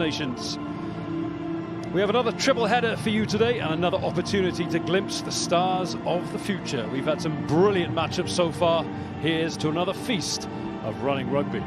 Nations. We have another triple header for you today and another opportunity to glimpse the stars of the future. We've had some brilliant matchups so far. Here's to another feast of running rugby.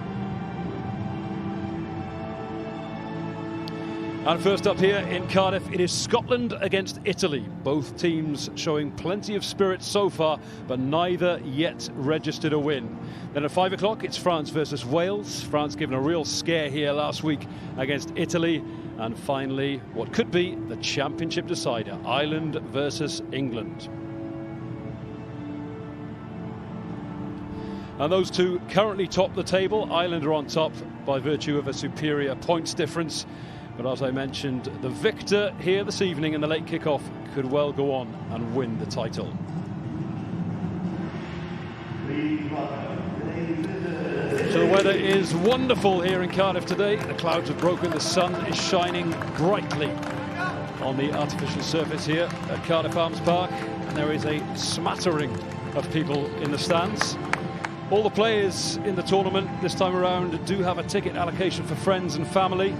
And first up here in Cardiff, it is Scotland against Italy. Both teams showing plenty of spirit so far, but neither yet registered a win. Then at 5 o'clock, it's France versus Wales. France given a real scare here last week against Italy. And finally, what could be the championship decider, Ireland versus England. And those two currently top the table. Ireland are on top by virtue of a superior points difference. But as I mentioned, the victor here this evening in the late kickoff could well go on and win the title. So the weather is wonderful here in Cardiff today. The clouds have broken, the sun is shining brightly on the artificial surface here at Cardiff Arms Park. And there is a smattering of people in the stands. All the players in the tournament this time around do have a ticket allocation for friends and family.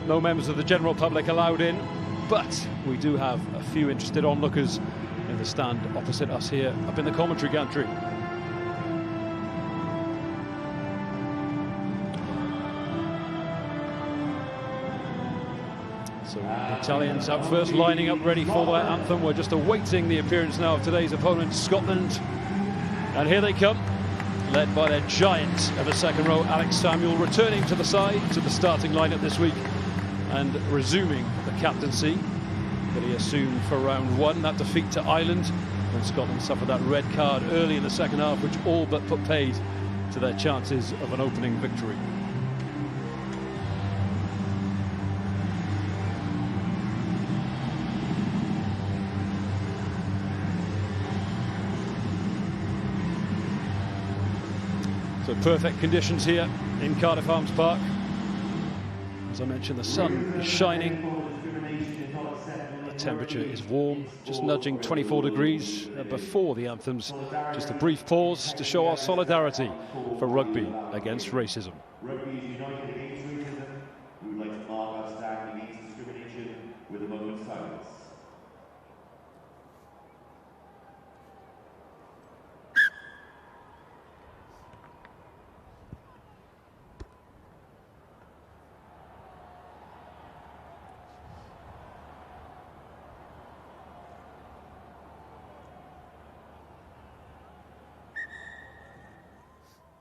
No members of the general public allowed in, but we do have a few interested onlookers in the stand opposite us here up in the commentary gantry. So the Italians up first, lining up ready for their anthem. We're just awaiting the appearance now of today's opponent, Scotland. And here they come, led by their giant of the second row, Alex Samuel, returning to the side, to the starting lineup this week, and resuming the captaincy that he assumed for round one. That defeat to Ireland, when Scotland suffered that red card early in the second half, which all but put paid to their chances of an opening victory. So perfect conditions here in Cardiff Arms Park. As I mentioned, the sun is shining, the temperature is warm, just nudging 24 degrees before the anthems. Just a brief pause to show our solidarity for rugby against racism. Rugby is united against racism. We would like to mark our stand against discrimination with a moment of silence.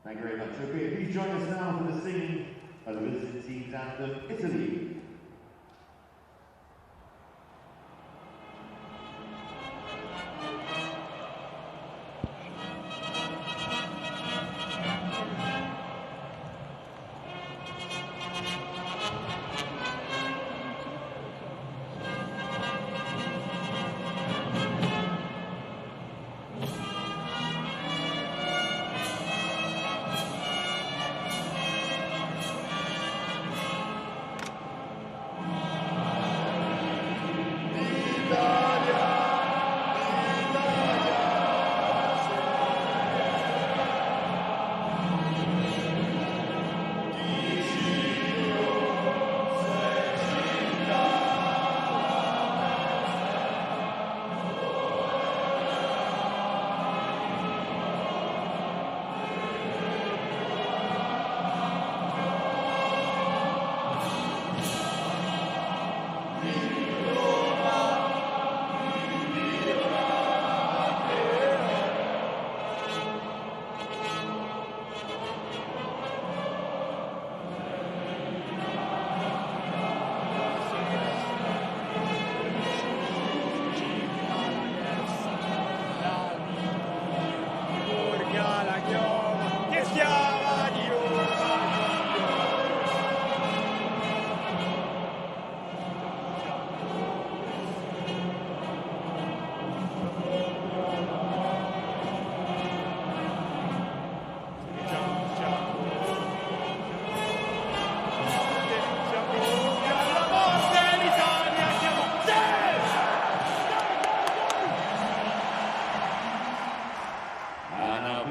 Thank you very much. Okay, please join us now for the singing of the visiting team's anthem, Italy.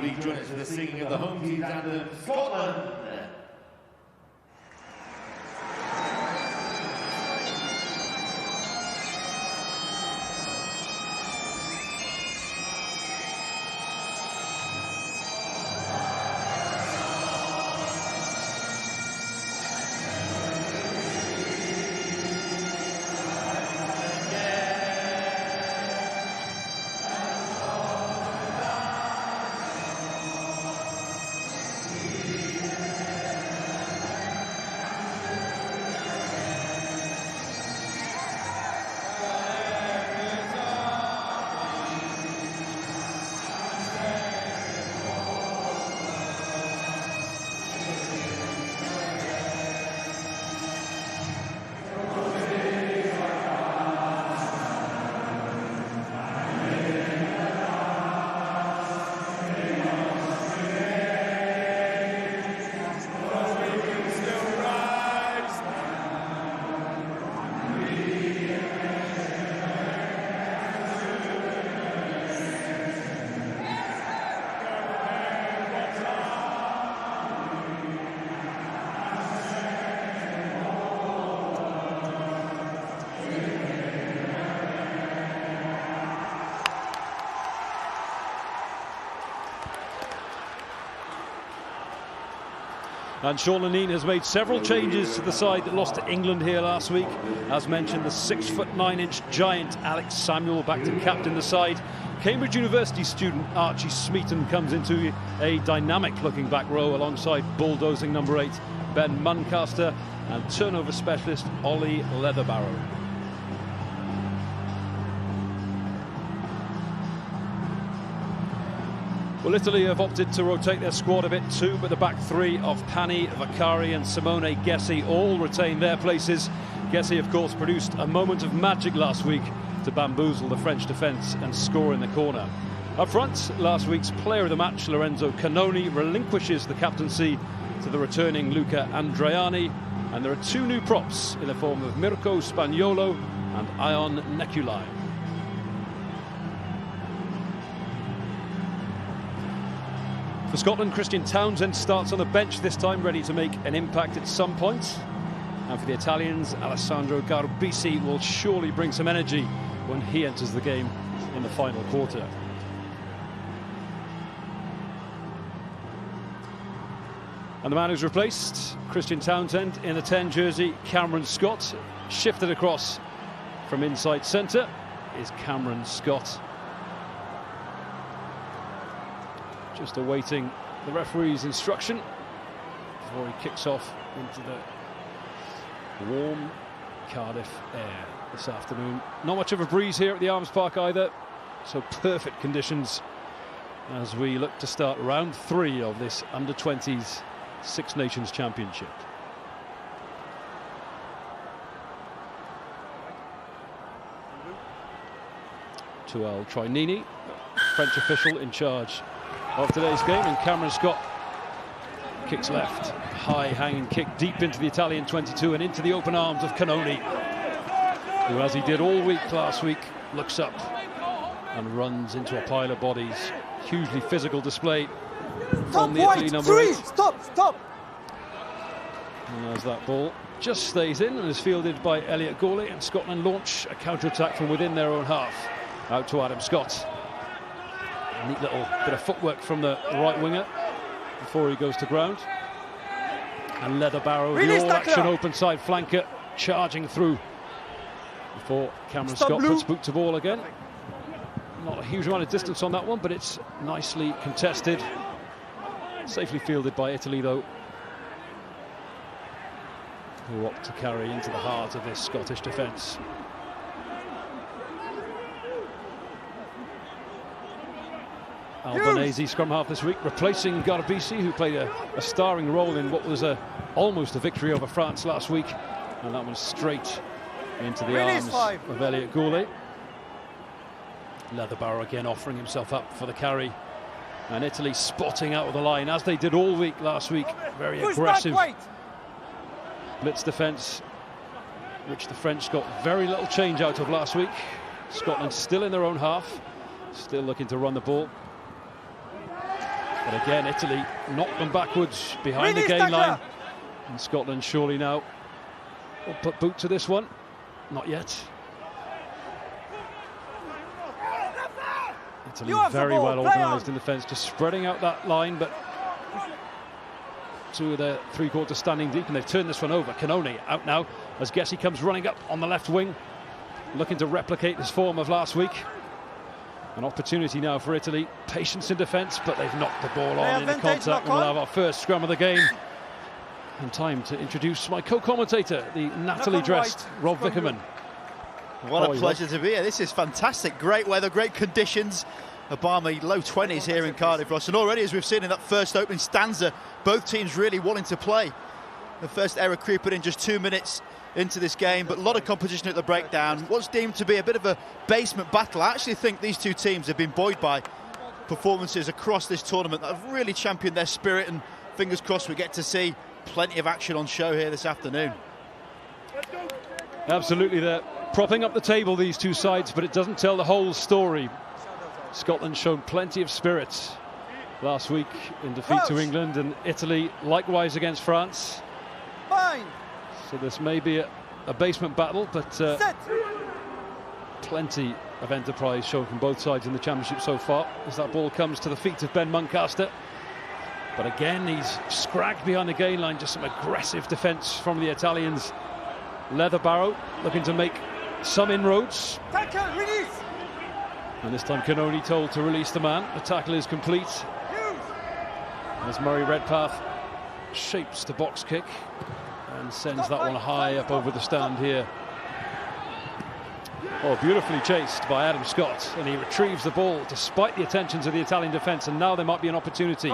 Please join us for the singing of the home team's anthem, Scotland. And Sean Lenine has made several changes to the side that lost to England here last week. As mentioned, the 6'9" giant Alex Samuel back to captain the side. Cambridge University student Archie Smeaton comes into a dynamic-looking back row alongside bulldozing number 8 Ben Muncaster and turnover specialist Ollie Leatherbarrow. Well, Italy have opted to rotate their squad a bit too, but the back three of Pani, Vaccari and Simone Gessi all retain their places. Gessi, of course, produced a moment of magic last week to bamboozle the French defence and score in the corner. Up front, last week's player of the match, Lorenzo Cannoni, relinquishes the captaincy to the returning Luca Andreani, and there are two new props in the form of Mirko Spagnuolo and Ion Neculai. For Scotland, Christian Townsend starts on the bench this time, ready to make an impact at some point. And for the Italians, Alessandro Garbisi will surely bring some energy when he enters the game in the final quarter. And the man who's replaced Christian Townsend in the 10 jersey, Cameron Scott, shifted across from inside centre is Cameron Scott. Just awaiting the referee's instruction before he kicks off into the warm Cardiff air this afternoon. Not much of a breeze here at the Arms Park either, so perfect conditions as we look to start round 3 of this Under-20s Six Nations Championship. Tuel Trinini, French official in charge of today's game, and Cameron Scott kicks left. High hanging kick deep into the Italian 22 and into the open arms of Cannoni, who, as he did all week last week, looks up and runs into a pile of bodies. Hugely physical display from the Italy number 8. Stop! And as that ball just stays in and is fielded by Elliot Gourlay, and Scotland launch a counter-attack from within their own half. Out to Adam Scott. A neat little bit of footwork from the right winger before he goes to ground. And Leatherbarrow, the all-action open side flanker, charging through before Cameron Scott puts boot to ball again. Not a huge amount of distance on that one, but it's nicely contested. Safely fielded by Italy, though, who opt to carry into the heart of this Scottish defence. Albanese scrum half this week, replacing Garbisi, who played a starring role in what was almost a victory over France last week, and that was straight into the arms of Elliot Gourlay. Leatherbarrow again offering himself up for the carry, and Italy spotting out of the line as they did all week last week. Very aggressive blitz defence, which the French got very little change out of last week. Scotland still in their own half, still looking to run the ball. But again, Italy knocked them backwards behind the gain line. And Scotland surely now will put boot to this one. Not yet. Italy very well organised in defence, just spreading out that line, but two of their three-quarters standing deep, and they've turned this one over. Cannoni out now as Gessi comes running up on the left wing, looking to replicate his form of last week. An opportunity now for Italy. Patience in defence, but they've knocked the ball on in the contact, and we'll have our first scrum of the game. And time to introduce my co-commentator, the Natalie-dressed Rob Vickerman. What a pleasure to be here. This is fantastic. Great weather, great conditions. A balmy low 20s here in Cardiff, Ross. And already, as we've seen in that first opening stanza, both teams really wanting to play. The first error creeping in just 2 minutes into this game, but a lot of competition at the breakdown. What's deemed to be a bit of a basement battle. I actually think these two teams have been buoyed by performances across this tournament that have really championed their spirit, and fingers crossed we get to see plenty of action on show here this afternoon. Absolutely, they're propping up the table, these two sides, but it doesn't tell the whole story. Scotland shown plenty of spirit last week in defeat to England, and Italy likewise against France. So this may be a basement battle, but plenty of enterprise shown from both sides in the championship so far, as that ball comes to the feet of Ben Muncaster. But again, he's scragged behind the gain line. Just some aggressive defence from the Italians. Leatherbarrow looking to make some inroads. And this time Canoni told to release the man. The tackle is complete. As Murray Redpath shapes the box kick and sends that one high up over the stand here. Oh, beautifully chased by Adam Scott, and he retrieves the ball despite the attentions of the Italian defence, and now there might be an opportunity.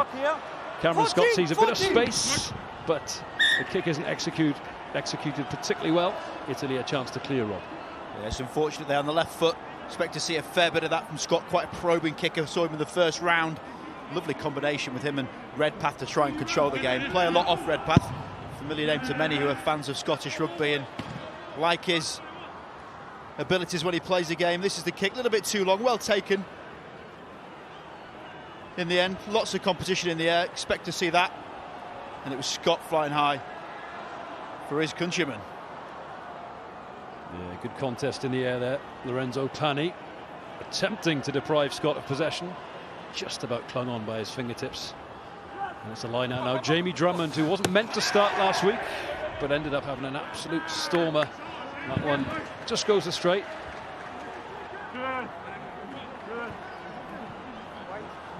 Cameron Scott sees a bit of space, but the kick isn't executed particularly well. Italy a chance to clear, Rob. Yeah, it's unfortunate there on the left foot. Expect to see a fair bit of that from Scott. Quite a probing kicker. Saw him in the first round. Lovely combination with him and Redpath to try and control the game. Play a lot off Redpath. Familiar name to many who are fans of Scottish rugby and like his abilities when he plays the game. This is the kick, a little bit too long, well taken in the end. Lots of competition in the air, expect to see that. And it was Scott flying high for his countrymen. Yeah, good contest in the air there. Lorenzo Tani attempting to deprive Scott of possession, just about clung on by his fingertips. And it's a line out now. Jamie Drummond, who wasn't meant to start last week but ended up having an absolute stormer. That one just goes astray.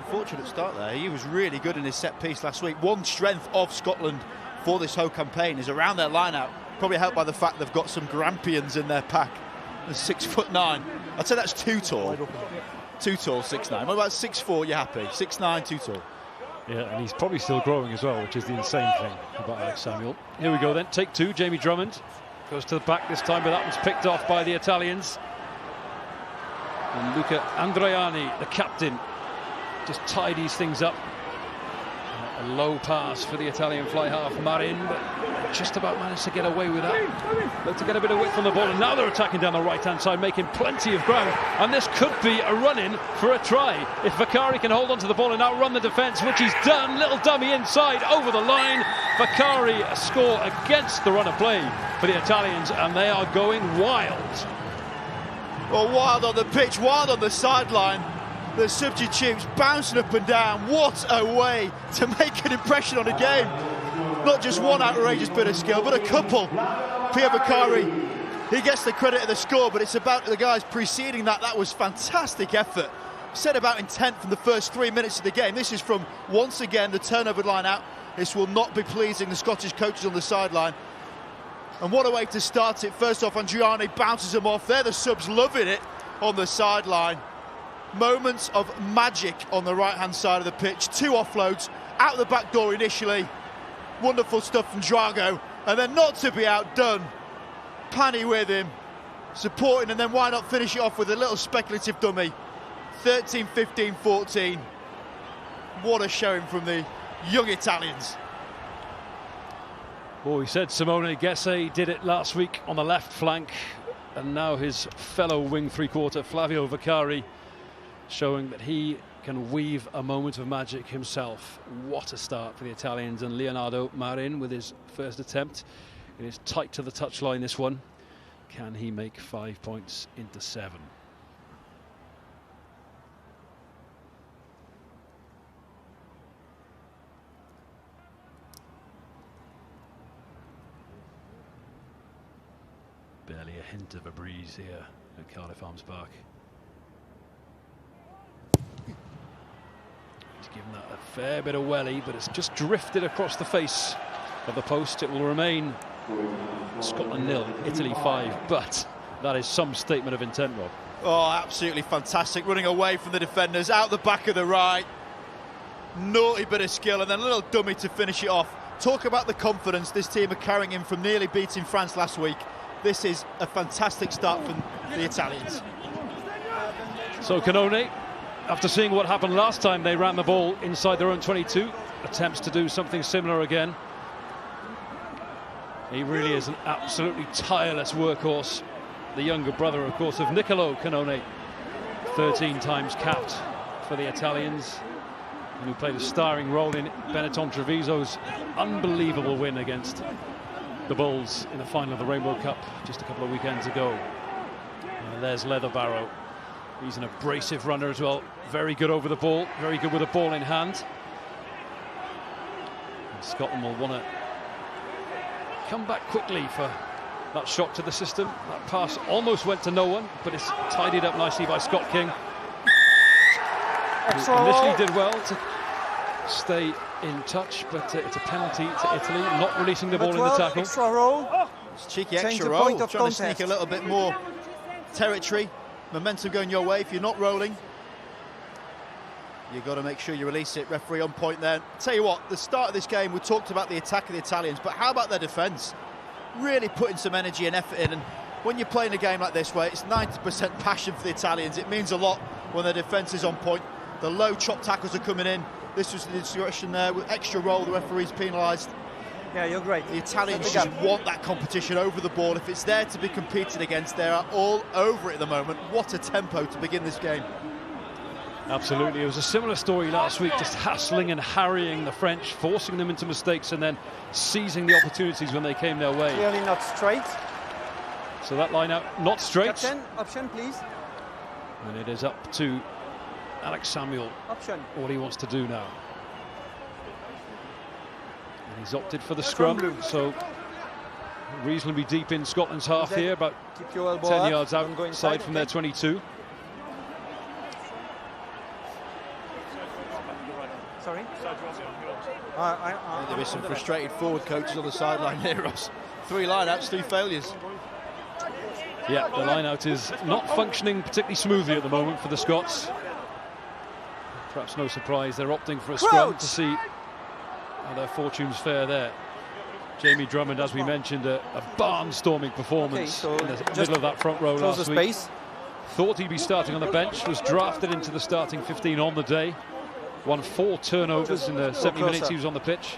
Unfortunate start there. He was really good in his set piece last week. One strength of Scotland for this whole campaign is around their line out. Probably helped by the fact they've got some Grampians in their pack. 6'9". I'd say that's too tall. Too tall, 6'9". What about 6'4"? You're happy? 6'9", too tall. Yeah, and he's probably still growing as well, which is the insane thing about Alex Samuel. Here we go then, take two. Jamie Drummond goes to the back this time, but that one's picked off by the Italians. And Luca Andreani, the captain, just tidies things up. A low pass for the Italian fly half, Marin, but just about managed to get away with that. Look to get a bit of width on the ball, and now they're attacking down the right-hand side, making plenty of ground. And this could be a run-in for a try. If Vakari can hold onto the ball and outrun the defence, which he's done. Little dummy inside, over the line. Vakari a score against the run of play for the Italians, and they are going wild. Well, wild on the pitch, wild on the sideline. The substitutes bouncing up and down. What a way to make an impression on a game. Not just one outrageous bit of skill, but a couple. Pierre Vakari, he gets the credit of the score, but it's about the guys preceding that. That was fantastic effort. Said about intent from the first 3 minutes of the game. This is from, once again, the turnover line out. This will not be pleasing the Scottish coaches on the sideline. And what a way to start it. First off, Andriani bounces them off. They're the subs loving it on the sideline. Moments of magic on the right-hand side of the pitch. Two offloads out the back door initially. Wonderful stuff from Drago. And then, not to be outdone, Pani with him, supporting, and then why not finish it off with a little speculative dummy. 13, 15, 14. What a showing from the young Italians. Oh, he said Simone Gesse did it last week on the left flank, and now his fellow wing three-quarter Flavio Vakari showing that he can weave a moment of magic himself. What a start for the Italians, and Leonardo Marin with his first attempt. It is tight to the touchline, this one. Can he make 5 points into 7? Barely a hint of a breeze here at Cardiff Arms Park. He's given that a fair bit of welly, but it's just drifted across the face of the post. It will remain Scotland 0, Italy 5, but that is some statement of intent, Rob. Oh, absolutely fantastic. Running away from the defenders, out the back of the right. Naughty bit of skill, and then a little dummy to finish it off. Talk about the confidence this team are carrying in from nearly beating France last week. This is a fantastic start from the Italians. So Canone, after seeing what happened last time they ran the ball inside their own 22, attempts to do something similar again. He really is an absolutely tireless workhorse. The younger brother, of course, of Nicolo Canone, 13 times capped for the Italians, and who played a starring role in Benetton Treviso's unbelievable win against the Bulls in the final of the Rainbow Cup just a couple of weekends ago. And there's Leatherbarrow. He's an abrasive runner as well. Very good over the ball, very good with the ball in hand. Scotland will want to come back quickly for that shock to the system. That pass almost went to no one, but it's tidied up nicely by Scott King. Who initially did well to stay in touch, but it's a penalty to Italy, not releasing the ball in the tackle. Extra roll. It's cheeky extra roll, trying to sneak a little bit more territory. Momentum going your way. If you're not rolling, you've got to make sure you release it. Referee on point there. Tell you what, the start of this game, we talked about the attack of the Italians, but how about their defence? Really putting some energy and effort in, and when you're playing a game like this where it's 90% passion for the Italians, it means a lot when their defence is on point. The low chop tackles are coming in. This was the discussion there with extra roll, the referee's penalised. Yeah, you're great. The Italians just want that competition over the ball. If it's there to be competed against, they are all over it at the moment. What a tempo to begin this game. Absolutely. It was a similar story last week, just hassling and harrying the French, forcing them into mistakes and then seizing the opportunities when they came their way. Clearly not straight. So that line out, not straight. Captain, option please. And it is up to Alex Samuel, option. What he wants to do now. And he's opted for the scrum, so reasonably deep in Scotland's half here, about 10 yards outside from their 22. Sorry? There is some frustrated forward coaches on the sideline here, Ross. 3 line-outs, 3 failures. Yeah, the line-out is not functioning particularly smoothly at the moment for the Scots. Perhaps no surprise, they're opting for a scrum to see how their fortunes fare there. Jamie Drummond, as we mentioned, a barnstorming performance in the middle of that front row last week. Thought he'd be starting on the bench, was drafted into the starting 15 on the day. Won 4 turnovers in the 70 minutes he was on the pitch.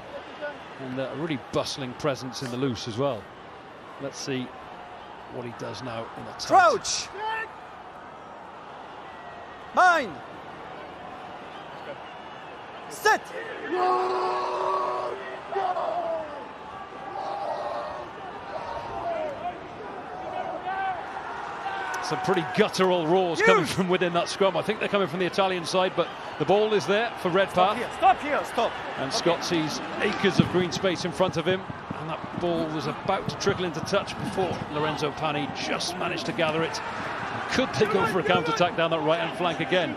And a really bustling presence in the loose as well. Let's see what he does now in the tight. Crouch! Mine! Set! Some pretty guttural roars coming from within that scrum. I think they're coming from the Italian side, but the ball is there for Redpath. Stop here, stop. And Scott sees acres of green space in front of him, and that ball was about to trickle into touch before Lorenzo Pani just managed to gather it. Could they go for a counter-attack down that right-hand flank again?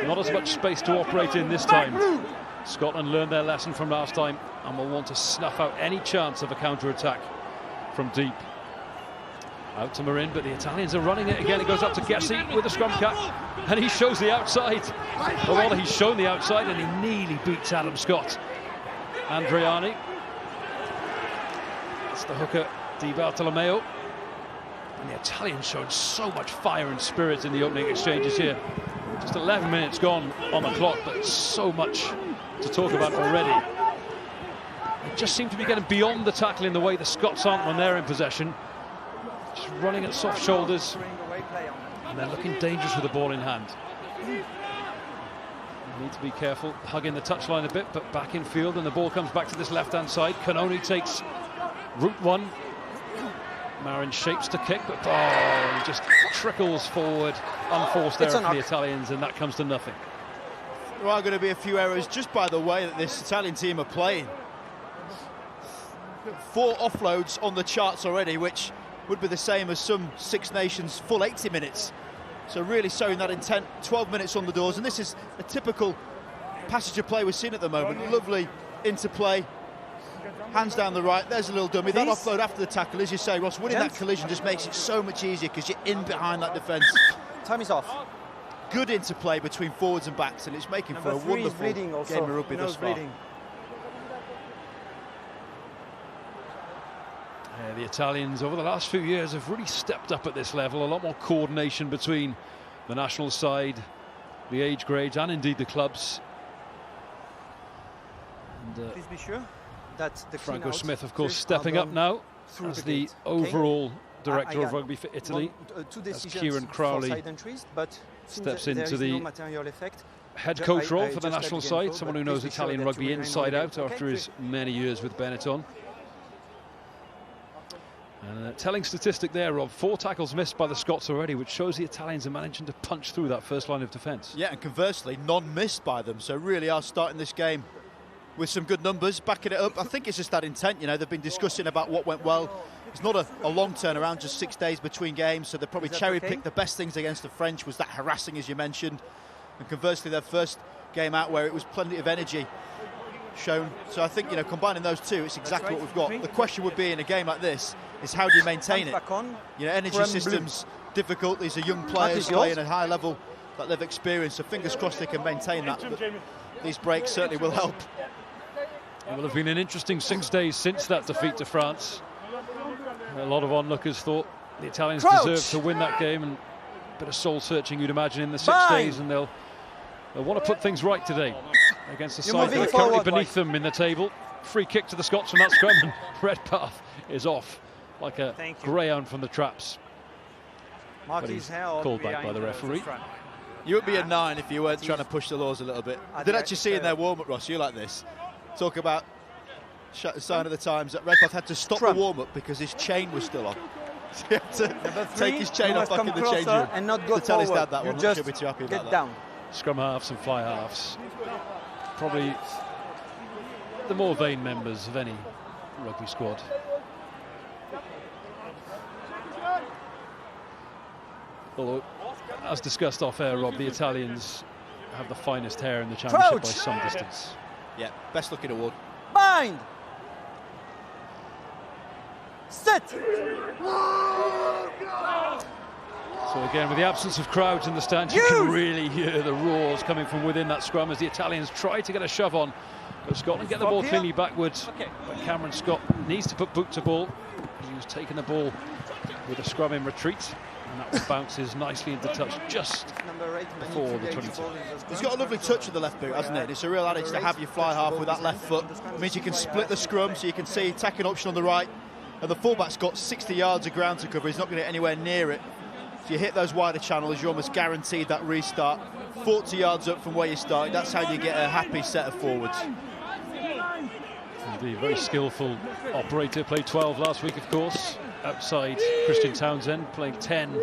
Not as much space to operate in this time. Scotland learned their lesson from last time and will want to snuff out any chance of a counter-attack from deep. Out to Marin, but the Italians are running it again. It goes up to Gessie with a scrum cap, and he shows the outside. Or rather, he's shown the outside, and he nearly beats Adam Scott. Andriani. It's the hooker, Di Bartolomeo. And the Italians showed so much fire and spirit in the opening exchanges here. Just 11 minutes gone on the clock, but so much to talk about already. They just seem to be getting beyond the tackling the way the Scots aren't when they're in possession. Just running at soft shoulders, and they're looking dangerous with the ball in hand. You need to be careful, hugging the touchline a bit, but back in field, and the ball comes back to this left-hand side. Canoni takes route one. Marin shapes to kick, but he just trickles forward, unforced there for the Italians, and that comes to nothing. There are going to be a few errors just by the way that this Italian team are playing. 4 offloads on the charts already, which would be the same as some Six Nations full 80 minutes. So really showing that intent. 12 minutes on the doors, and this is a typical passage of play we're seeing at the moment. Lovely interplay, hands down the right, there's a little dummy. That offload after the tackle, as you say, Ross, winning that collision just makes it so much easier because you're in behind that defence. Time is off. Good interplay between forwards and backs, and it's making for a wonderful game of rugby thus far. Yeah, the Italians over the last few years have really stepped up at this level. A lot more coordination between the national side, the age grades, and indeed the clubs. And, please be sure that the Franco Smith, of course, stepping up now as the overall director of rugby for Italy. As Kieran Crowley steps into the head coach role for the national side, someone who knows Italian rugby inside out after his many years with Benetton. And a telling statistic there, Rob, 4 tackles missed by the Scots already, which shows the Italians are managing to punch through that first line of defence. Yeah, and conversely, none missed by them, so really are starting this game with some good numbers, backing it up. I think it's just that intent, you know, they've been discussing about what went well. It's not a long turnaround, just 6 days between games, so they probably cherry-picked the best things against the French, was that harassing, as you mentioned, and conversely, their first game out where it was plenty of energy shown. So I think, you know, combining those two, it's exactly what we've got. The question would be in a game like this is how do you maintain it? You know, energy systems difficult. These are young players playing at a high level that they've experienced, so fingers crossed they can maintain that. But these breaks certainly will help. It will have been an interesting 6 days since that defeat to France. A lot of onlookers thought the Italians deserved to win that game, and a bit of soul-searching, you'd imagine, in the 6 days, and they'll want to put things right today against the side that are currently beneath them in the table. Free kick to the Scots from that scrum, and Redpath is off like a greyhound from the traps. But he's called back by the referee. You would be a 9 if you weren't trying to push the laws a little bit. I did actually see in their warm-up, Ross, you like this, talk about sign of the times that Redpath had to stop the warm-up because his chain was still on. So he had to take his chain off back in the change room and not go to tell his forward. dad that one. Just He'll be too happy about that. down. Scrum halves and fly halves, probably the more vain members of any rugby squad. Although, as discussed off air, Rob, the Italians have the finest hair in the championship by some distance. Yeah, best looking award. Bind! Sit! So again, with the absence of crowds in the stands, you can really hear the roars coming from within that scrum as the Italians try to get a shove on. But Scotland get the ball cleanly backwards. But Cameron Scott needs to put boot to ball. He was taking the ball with a scrum in retreat, and that one bounces nicely into touch just before the 22. He's got a lovely touch with the left boot, hasn't it? It's a real adage to have your fly half with that left foot. It means you can split the scrum, so you can see attacking option on the right, and the fullback's got 60 yards of ground to cover. He's not going to get anywhere near it. If you hit those wider channels, you're almost guaranteed that restart. 40 yards up from where you started, that's how you get a happy set of forwards. Indeed, very skillful operator. Played 12 last week, of course, outside Christian Townsend, playing 10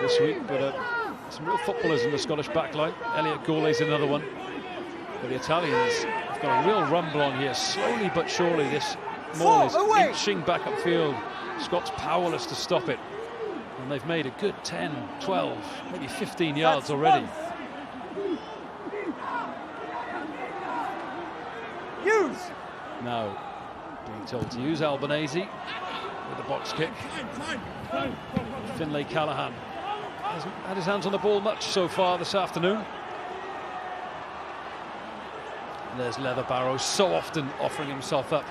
this week. But some real footballers in the Scottish backline. Elliot Gourlay's another one. But the Italians have got a real rumble on here. Slowly but surely, this ball is inching back upfield. Scots powerless to stop it. And they've made a good 10, 12, maybe 15 yards already. Now being told to use Albanese with the box kick. Finlay Callaghan hasn't had his hands on the ball much so far this afternoon. And there's Leather Barrows, so often offering himself up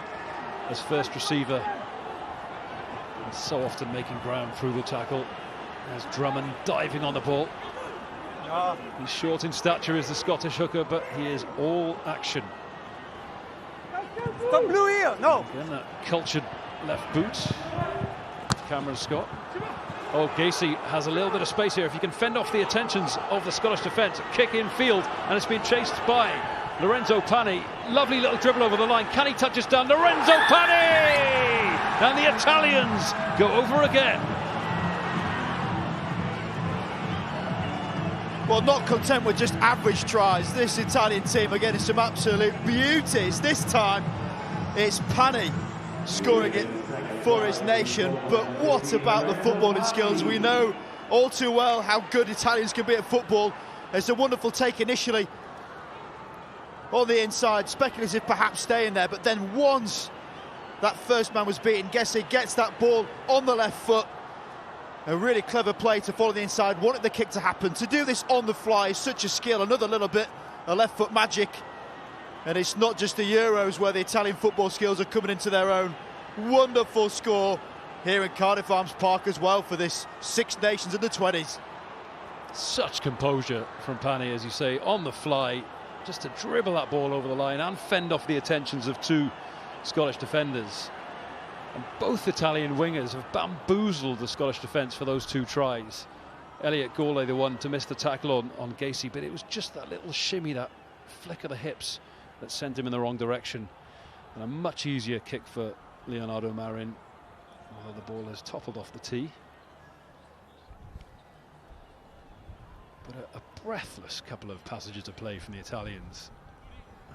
as first receiver, and so often making ground through the tackle. There's Drummond diving on the ball. He's short in stature as the Scottish hooker, but he is all action. Stop blue here, no! Again, that cultured left boot. Cameron Scott. Oh, Gacy has a little bit of space here. If he can fend off the attentions of the Scottish defence, kick in field, and it's been chased by Lorenzo Pani. Lovely little dribble over the line. Can he touch us down? Lorenzo Pani! And the Italians go over again. Well, not content with just average tries, this Italian team are getting some absolute beauties. This time, it's Pani scoring it for his nation. But what about the footballing skills? We know all too well how good Italians can be at football. It's a wonderful take initially on the inside, speculative perhaps staying there, but then once that first man was beaten, Gessie gets that ball on the left foot. A really clever play to follow the inside, wanted the kick to happen. To do this on the fly is such a skill, another little bit of left foot magic. And it's not just the Euros where the Italian football skills are coming into their own. Wonderful score here in Cardiff Arms Park as well for this Six Nations Under-20s. Such composure from Pani, as you say, on the fly, just to dribble that ball over the line and fend off the attentions of two Scottish defenders. And both Italian wingers have bamboozled the Scottish defence for those two tries. Elliot Gourlay, the one to miss the tackle on Gacy, but it was just that little shimmy, that flick of the hips that sent him in the wrong direction. And a much easier kick for Leonardo Marin, although the ball has toppled off the tee. But a breathless couple of passages of play from the Italians.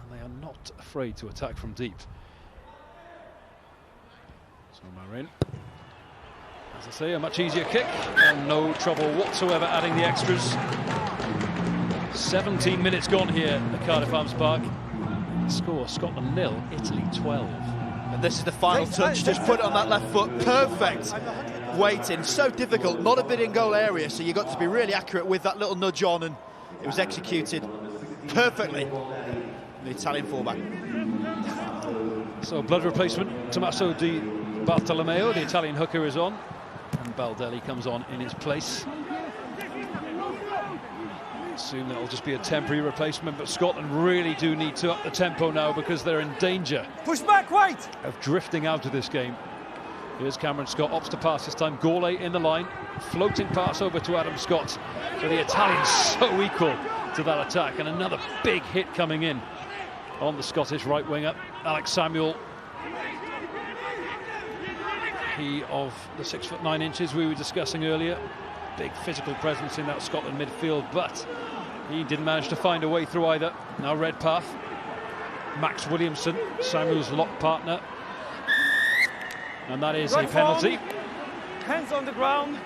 and they are not afraid to attack from deep. So Marin, as I say, a much easier kick, and no trouble whatsoever adding the extras. 17 minutes gone here at Cardiff Arms Park. Score, Scotland 0, Italy 12. And this is the final touch, just put it on that left foot, perfect weighting, so difficult, not a bit in goal area, so you got to be really accurate with that little nudge on, and it was executed perfectly from the Italian fullback. So blood replacement, Tommaso Di Bartolomeo, the Italian hooker, is on, and Baldelli comes on in his place. Assume that'll just be a temporary replacement, but Scotland really do need to up the tempo now, because they're in danger. Push back, wait! Of drifting out of this game. Here's Cameron Scott, opts to pass this time. Gourlay in the line, floating pass over to Adam Scott. So the Italians so equal to that attack, and another big hit coming in on the Scottish right winger, Alex Samuel. He of the 6'9" we were discussing earlier. Big physical presence in that Scotland midfield, but he didn't manage to find a way through either. Now Redpath, Max Williamson, Samuel's lock partner, and that is a penalty. Hands on the ground,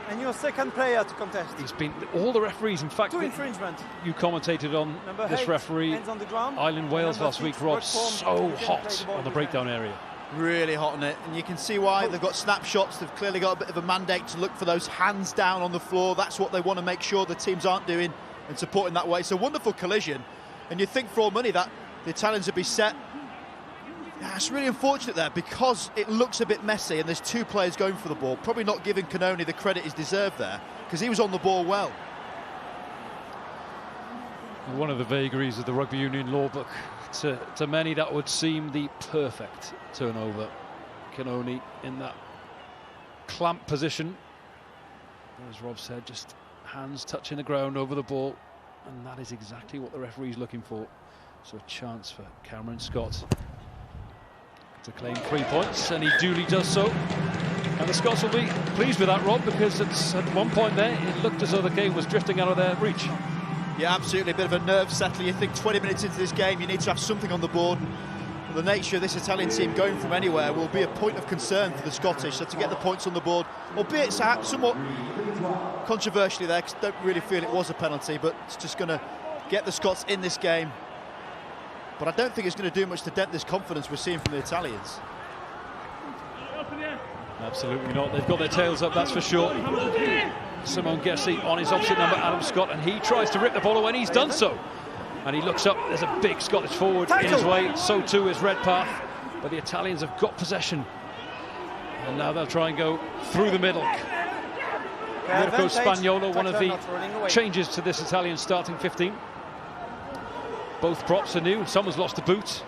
and your second player to contest. He's been, all the referees, in fact, Two infringement. you commentated on Number this 8, referee, hands on the ground. Island Wales Number last 6, week, Rob, red form, so didn't play hot the ball on the behind. breakdown area. Really hot on it, and you can see why. They've got snapshots, they've clearly got a bit of a mandate to look for those hands down on the floor. That's what they want to make sure the teams aren't doing and supporting that way. It's a wonderful collision, and you think for all money that the Italians would be set. Yeah, it's really unfortunate there, because it looks a bit messy and there's two players going for the ball, probably not giving Cannoni the credit he's deserved there, because he was on the ball well. One of the vagaries of the rugby union law book. To many, that would seem the perfect turnover. Cannoni in that clamp position. As Rob said, just hands touching the ground over the ball, and that is exactly what the referee's looking for. So a chance for Cameron Scott to claim 3 points, and he duly does so. And the Scots will be pleased with that, Rob, because it's at one point there it looked as though the game was drifting out of their reach. Yeah, absolutely, a bit of a nerve settler. You think 20 minutes into this game you need to have something on the board. The nature of this Italian team going from anywhere will be a point of concern for the Scottish, so to get the points on the board, albeit somewhat controversially there, because I don't really feel it was a penalty, but it's just going to get the Scots in this game. But I don't think it's going to do much to dent this confidence we're seeing from the Italians. Absolutely not. They've got their tails up, that's for sure. Simone Gessi on his opposite number, Adam Scott, and he tries to rip the ball away, and he's done so. And he looks up, there's a big Scottish forward in his way, so too is Redpath. But the Italians have got possession. And now they'll try and go through the middle. Mirko Spagnuolo, one of the changes to this Italian starting 15. Both props are new, someone's lost a boot.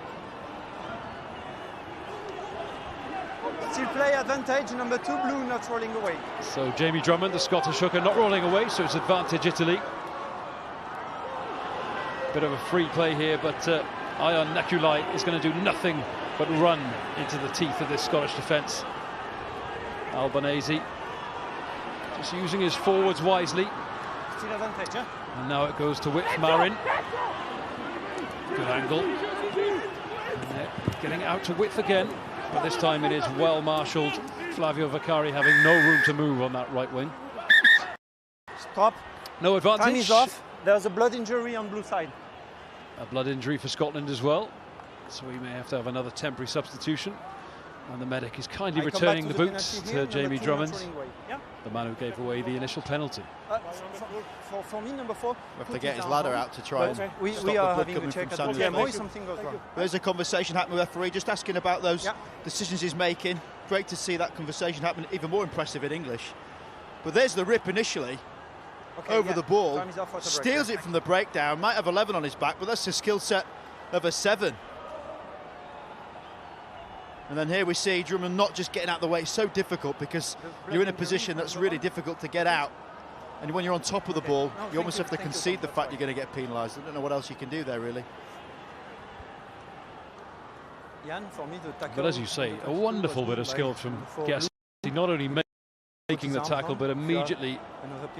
Still play advantage, number 2 blue not rolling away. So Jamie Drummond, the Scottish hooker, not rolling away, so it's advantage Italy. Bit of a free play here, but Ion Nakulai is going to do nothing but run into the teeth of this Scottish defence. Albanese just using his forwards wisely. Still advantage, yeah? And now it goes to Whit Marin. Good angle. And they're getting out to Width again, but this time it is well marshalled. Flavio Vaccari having no room to move on that right wing. Stop. No advantage. Time is off. There's a blood injury on blue side. A blood injury for Scotland as well, so we may have to have another temporary substitution. And the medic is kindly returning the boots to Jamie Drummond, the man who gave away the initial penalty. For me, number 4. We have to get his ladder out to try and stop we the are blood having coming a check from at Samuel. Boy, something goes wrong. There's a conversation happening with the referee, just asking about those decisions he's making. Great to see that conversation happen, even more impressive in English. But there's the rip initially. Over the ball, steals it from the breakdown, might have 11 on his back, but that's a skill set of a 7. And then here we see Drummond not just getting out of the way. It's so difficult because you're in a position that's really difficult to get out, and when you're on top of the ball, you almost have to concede the fact you're going to get penalised. I don't know what else you can do there, really. But as you say, a wonderful bit of skill from Gessi, not only making the tackle, but immediately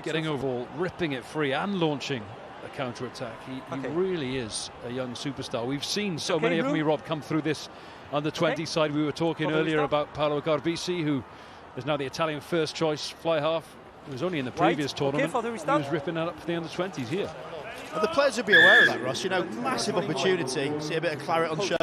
getting over ball, ripping it free and launching a counter-attack. He Okay. really is a young superstar. We've seen so many of Blue. them, Rob, come through this under-20 Okay. side. We were talking Cover earlier stop. about Paolo Garbisi, who is now the Italian first choice fly half. He was only in the Right. previous Okay tournament. for the He restart. was ripping that up for the under-20s here. And the players would be aware of that, Ross. You know, massive opportunity. See a bit of claret on show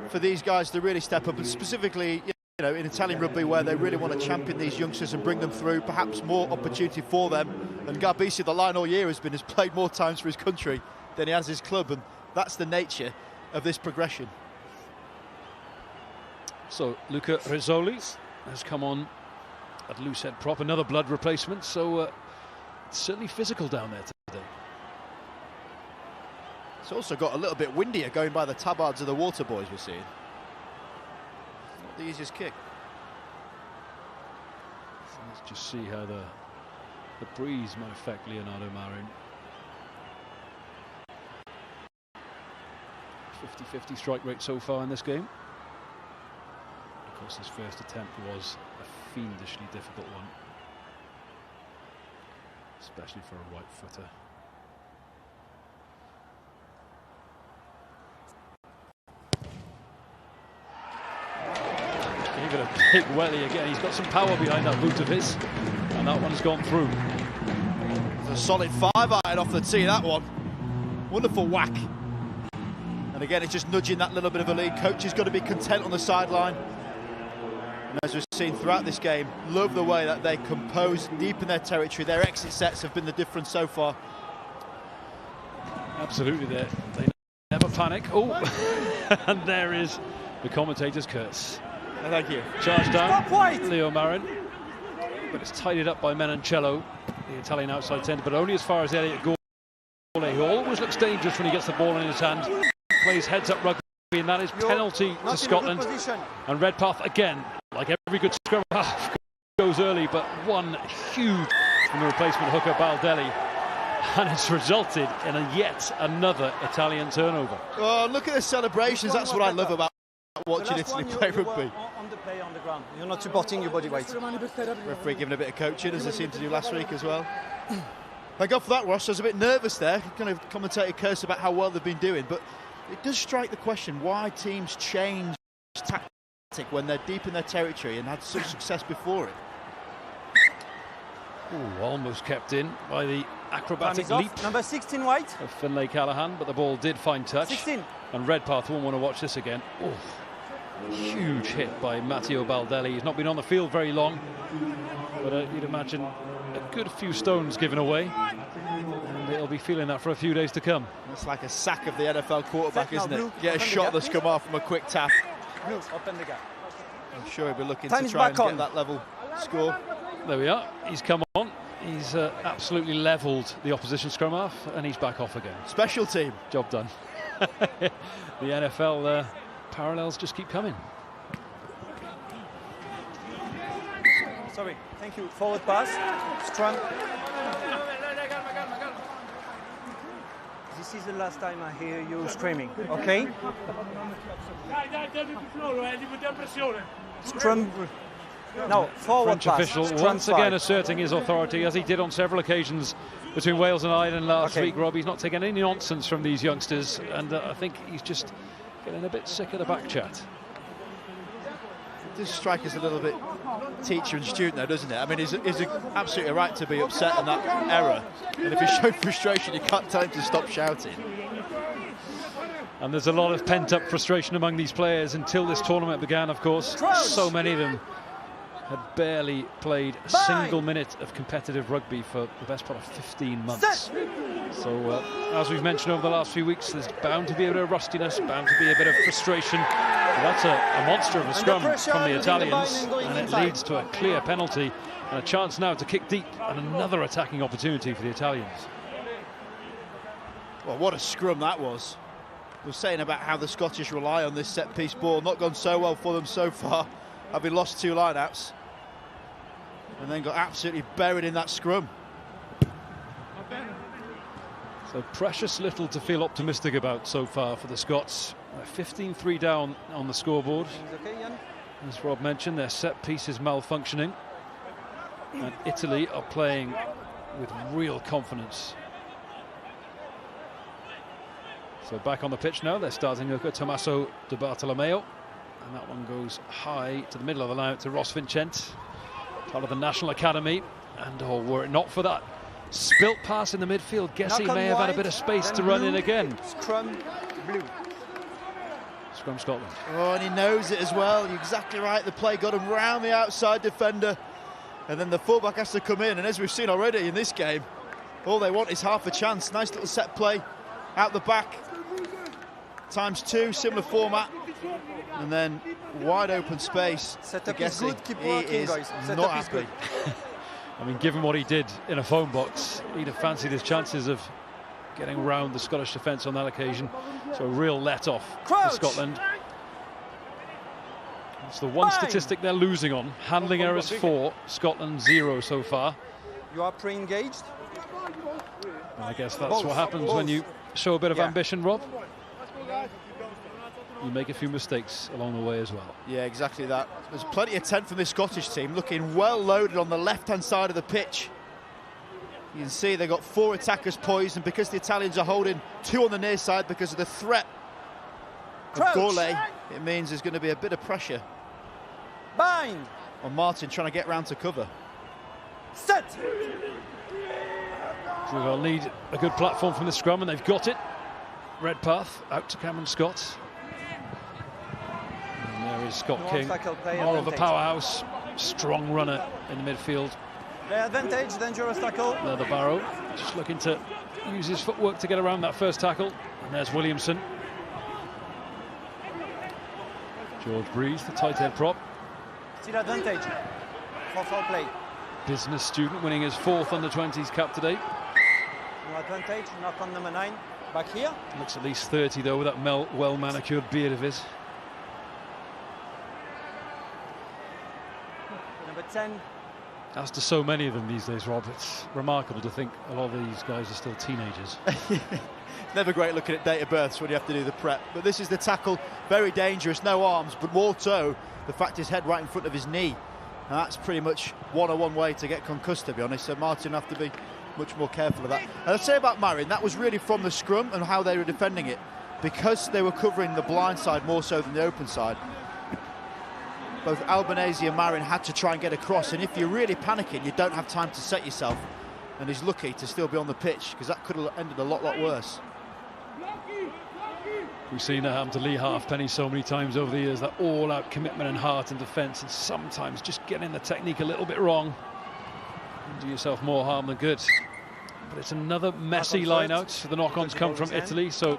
for these guys to really step up, and specifically, you know, in Italian rugby, where they really want to champion these youngsters and bring them through. Perhaps more opportunity for them. And Garbisi, the line all year, has played more times for his country than he has his club, and that's the nature of this progression. So Luca Rizzoli has come on at loose head prop, another blood replacement. So it's certainly physical down there today. It's also got a little bit windier going by the tabards of the water boys we're seeing. Not the easiest kick. So let's just see how the breeze might affect Leonardo Marin. 50-50 strike rate so far in this game. Of course, his first attempt was a fiendishly difficult one, especially for a right footer. Gave it a big welly again. He's got some power behind that boot of his, and that one's gone through. It's a solid 5-iron off the tee, that one. Wonderful whack. And again, it's just nudging that little bit of a lead. Coach has got to be content on the sideline. And as we've seen throughout this game, love the way that they compose deep in their territory. Their exit sets have been the difference so far. Absolutely, they never panic. Oh, and there is the commentator's curse. Thank you. Charge down, Stop wide. Leo Marin, but it's tidied up by Menoncello, the Italian outside centre, but only as far as Elliot Gole, who always looks dangerous when he gets the ball in his hand. Plays heads-up rugby, and that is penalty to Scotland. And Redpath again, like every good scrum half, goes early, but one huge from the replacement hooker Baldelli, and it's resulted in yet another Italian turnover. Oh, look at the celebrations. That's what I love about watching Italy play rugby. On the play on the ground. You're not supporting your body weight. Referee giving a bit of coaching, as they seemed to do last week as well. Thank God for that, Ross. I was a bit nervous there. Kind of commentator curse about how well they've been doing, but it does strike the question why teams change tactic when they're deep in their territory and had such success before it. Ooh, almost kept in by the acrobatic Time is leap off. Number 16 white. of Finlay Callahan, but the ball did find touch. 16. And Redpath won't want to watch this again. Oh, huge hit by Matteo Baldelli. He's not been on the field very long, but you'd imagine a good few stones given away, and he'll be feeling that for a few days to come. It's like a sack of the NFL quarterback, Now, isn't Blue, it? Get a open the shot gap, that's come off from a quick tap. Blue, open the gap. I'm sure he'll be looking Time to is try and back get on. that level score. There we are. He's come on. He's absolutely levelled the opposition scrum half, and he's back off again. Special team. Job done. The NFL parallels just keep coming. Sorry, thank you. Forward pass, scrum. This is the last time I hear you screaming, okay? Scrum. No, forward French pass. official scrum once five. again asserting his authority, as he did on several occasions between Wales and Ireland last Okay. week. Rob, he's not taking any nonsense from these youngsters, and I think he's just getting a bit sick of the back chat. It does strike us a little bit teacher and student though, doesn't it? I mean, he's absolutely right to be upset on that error, and if he's showing frustration, you can't tell him to stop shouting. And there's a lot of pent-up frustration among these players until this tournament began, of course. So many of them had barely played a single minute of competitive rugby for the best part of 15 months. So, as we've mentioned over the last few weeks, there's bound to be a bit of rustiness, bound to be a bit of frustration. But that's a monster of a scrum from the Italians, and it leads to a clear penalty and a chance now to kick deep, and another attacking opportunity for the Italians. Well, what a scrum that was. We're saying about how the Scottish rely on this set-piece ball. Not gone so well for them so far, having lost 2 line-outs. And then got absolutely buried in that scrum. So precious little to feel optimistic about so far for the Scots. 15-3 down on the scoreboard. Okay, Jan? As Rob mentioned, their set piece is malfunctioning. And Italy are playing with real confidence. So back on the pitch now, they're starting with Tommaso Di Bartolomeo. And that one goes high to the middle of the line to Ross Vincent, part of the National Academy. And oh, were it not for that spilt pass in the midfield, Gessie may have had a bit of space to run in again. Scrum blue. Scrum Scotland. Oh, and he knows it as well. You're exactly right. The play got him round the outside defender. And then the fullback has to come in. And as we've seen already in this game, all they want is half a chance. Nice little set play out the back. ×2, similar format. And then wide open space. Setup is good, keep he working, is guys. not Setup is happy. good. I mean, given what he did in a phone box, he'd have fancied his chances of getting round the Scottish defence on that occasion. So a real let-off for Scotland. It's the one statistic they're losing on. Handling errors 4, Scotland 0 so far. You are pre-engaged. I guess that's what happens when you show a bit of ambition, Rob. You make a few mistakes along the way as well. Yeah, exactly that. There's plenty of 10 from this Scottish team, looking well loaded on the left-hand side of the pitch. You can see they've got 4 attackers poised, and because the Italians are holding 2 on the near side because of the threat of Gourlay, it means there's going to be a bit of pressure Bind. on Martin trying to get round to cover. Set. So they'll need a good platform from the scrum, and they've got it. Redpath out to Cameron Scott. And there is Scott King, more of a powerhouse, strong runner in the midfield. Play advantage, dangerous tackle. There the Barrow, just looking to use his footwork to get around that first tackle. And there's Williamson. George Breeze, the tight head prop. Still advantage for foul play. Business student winning his 4th under-20s cap today. No advantage, knock on number 9. Back here. Looks at least 30 though with that well-manicured beard of his. Number 10. As to so many of them these days, Rob, it's remarkable to think a lot of these guys are still teenagers. Never great looking at date of births when you have to do the prep. But this is the tackle, very dangerous, no arms, but more so the fact his head right in front of his knee. And that's pretty much one-on-one way to get concussed, to be honest. So Martin will have to be much more careful of that. And I'd say about Marin, that was really from the scrum and how they were defending it. Because they were covering the blind side more so than the open side, both Albanese and Marin had to try and get across, and if you're really panicking, you don't have time to set yourself, and he's lucky to still be on the pitch, because that could have ended a lot worse. We've seen that happen to Lee Halfpenny so many times over the years, that all-out commitment and heart and defence, and sometimes just getting the technique a little bit wrong and do yourself more harm than good. But it's another messy line-out. The knock-ons come from Italy, so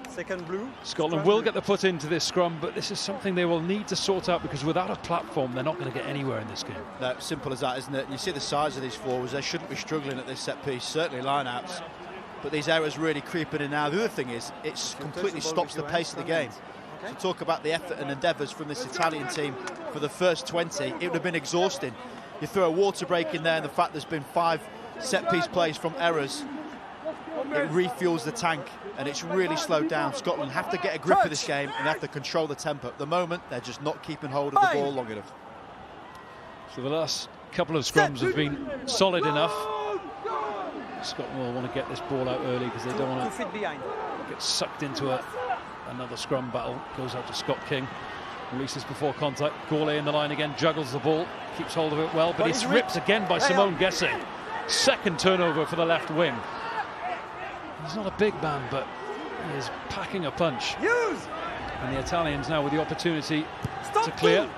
Second blue. Scotland will get the put into this scrum, but this is something they will need to sort out, because without a platform, they're not going to get anywhere in this game. No, simple as that, isn't it? You see the size of these forwards, they shouldn't be struggling at this set piece, certainly line-outs. But these errors really creeping in now. The other thing is, it completely stops the pace of the game. So talk about the effort and endeavours from this Italian team for the first 20, it would have been exhausting. You throw a water break in there, and the fact there's been 5 set-piece plays from errors, it refuels the tank, and it's really slowed down. Scotland have to get a grip of this game and have to control the tempo. At the moment, they're just not keeping hold of the ball long enough. So the last couple of scrums have been solid enough. Scotland will want to get this ball out early, because they don't want to get sucked into another scrum battle. Goes out to Scott King, releases before contact. Gourlay in the line again, juggles the ball, keeps hold of it well, but it's ripped again by Simone Gessie. Second turnover for the left wing. He's not a big man, but he is packing a punch. And the Italians now with the opportunity to clear.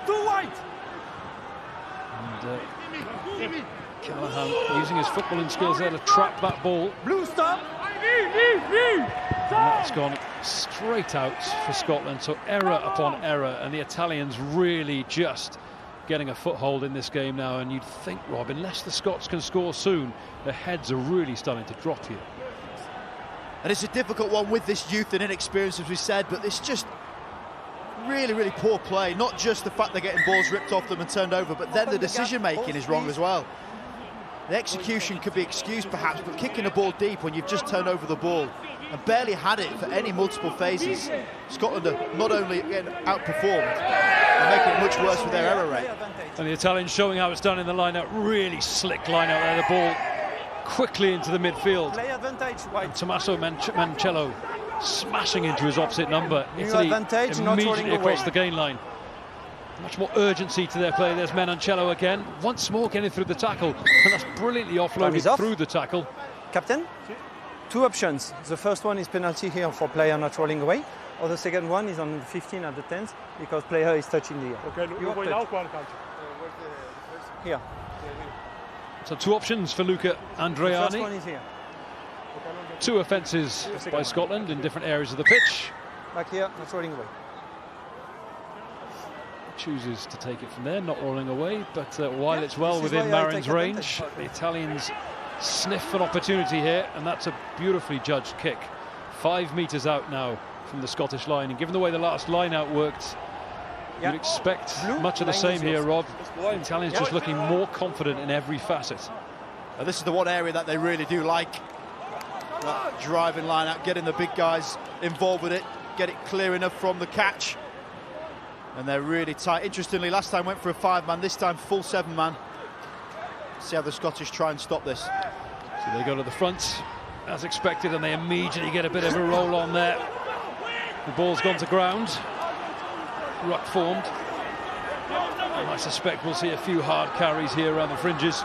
And Callaghan using his footballing skills there to trap that ball. Blue stop. And that's gone straight out for Scotland. So error upon error, and the Italians really just getting a foothold in this game now. And you'd think, Rob, unless the Scots can score soon, their heads are really starting to drop here. And it's a difficult one with this youth and inexperience, as we said, but it's just really poor play. Not just the fact they're getting balls ripped off them and turned over, but then the decision-making is wrong as well. The execution could be excused perhaps, but kicking a ball deep when you've just turned over the ball and barely had it for any multiple phases, Scotland are not only getting outperformed, they're making it much worse with their error rate. And the Italians showing how it's done in the line-out. Really slick line-out there. The ball quickly into the midfield. Play advantage, and Tommaso Mancello smashing into his opposite number. New Italy advantage, not immediately rolling across away. the gain line. Much more urgency to their play. There's Menoncello again, once more getting through the tackle, and that's brilliantly offloaded through the tackle. Captain, two options. The first one is penalty here for player not rolling away, or the second one is on the 15 at the 10th because player is touching the air. Ok, lo vuoi là o qua al calcio? Here. So two options for Luca The first Andreani. one is here. Two offences by Scotland in different areas of the pitch. Back here, not rolling away. Chooses to take it from there, not rolling away, but while it's well this is within why I Marin's take range, advantage. the Italians sniff an opportunity here, and that's a beautifully judged kick. 5 metres out now from the Scottish line, and given the way the last line out worked, Yeah. you'd expect Blue much of the line same is here, yours. Rob. The Italians just looking more confident in every facet. This is the one area that they really do like. That driving line out, getting the big guys involved with it, get it clear enough from the catch. And they're really tight. Interestingly, last time went for a 5-man, this time full 7-man. See how the Scottish try and stop this. So they go to the front, as expected, and they immediately get a bit of a roll on there. The ball's gone to ground. Ruck formed. And I suspect we'll see a few hard carries here around the fringes.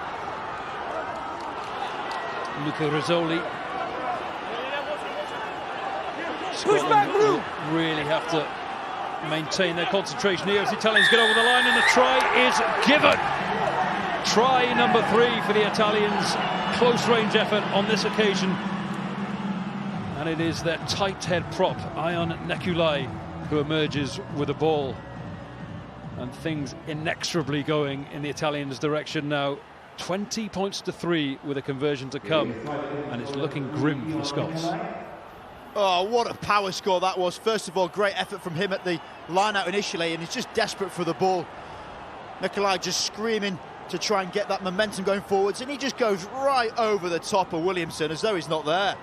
Luca Rizzoli. Scotland will really have to maintain their concentration here as the Italians get over the line, and the try is given. Try number 3 for the Italians. Close range effort on this occasion. And it is their tight head prop, Ion Nekulai, who emerges with the ball. And things inexorably going in the Italians' direction now. 20 points to 3 with a conversion to come. And it's looking grim for the Scots. Oh, what a power score that was. First of all, great effort from him at the line-out initially, and he's just desperate for the ball. Nikolai just screaming to try and get that momentum going forwards, and he just goes right over the top of Williamson as though he's not there.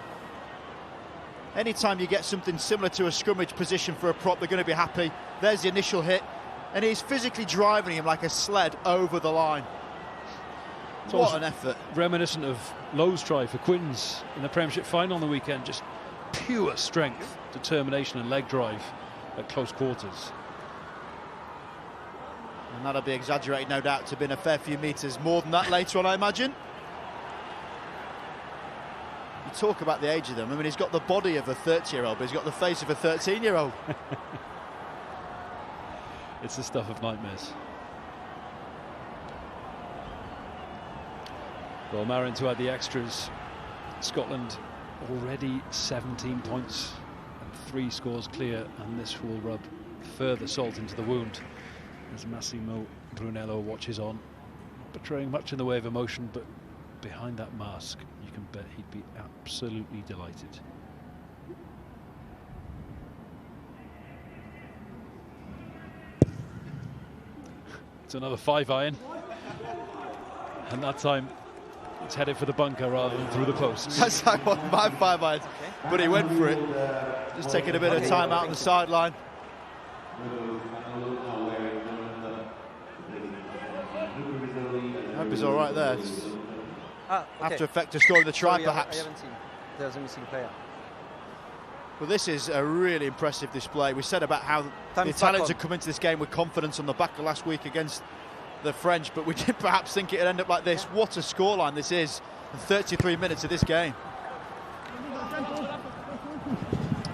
Anytime you get something similar to a scrummage position for a prop, they're going to be happy. There's the initial hit, and he's physically driving him like a sled over the line. What an effort. Reminiscent of Lowe's try for Quins in the Premiership final on the weekend. Just pure strength, determination and leg drive at close quarters. And that'll be exaggerated, no doubt, to have been a fair few metres more than that later on, I imagine. You talk about the age of them. I mean, he's got the body of a 30-year-old, but he's got the face of a 13-year-old. It's the stuff of nightmares. Well, Marin to add the extras. Scotland already 17 points and 3 scores clear, and this will rub further salt into the wound as Massimo Brunello watches on, betraying much in the way of emotion, but behind that mask you can bet he'd be absolutely delighted. It's another 5-iron, and that time it's headed for the bunker rather than through the posts. That's like one of my 5-irons, but he went for it. Just taking a bit of time out on the sideline. Hope he's all right there. After effect of scoring the try, Sorry, perhaps. I haven't seen. There's a missing player. Well, this is a really impressive display. We said about how the Italians had come into this game with confidence on the back of last week against the French, but we did perhaps think it'd end up like this. What a scoreline this is in 33 minutes of this game.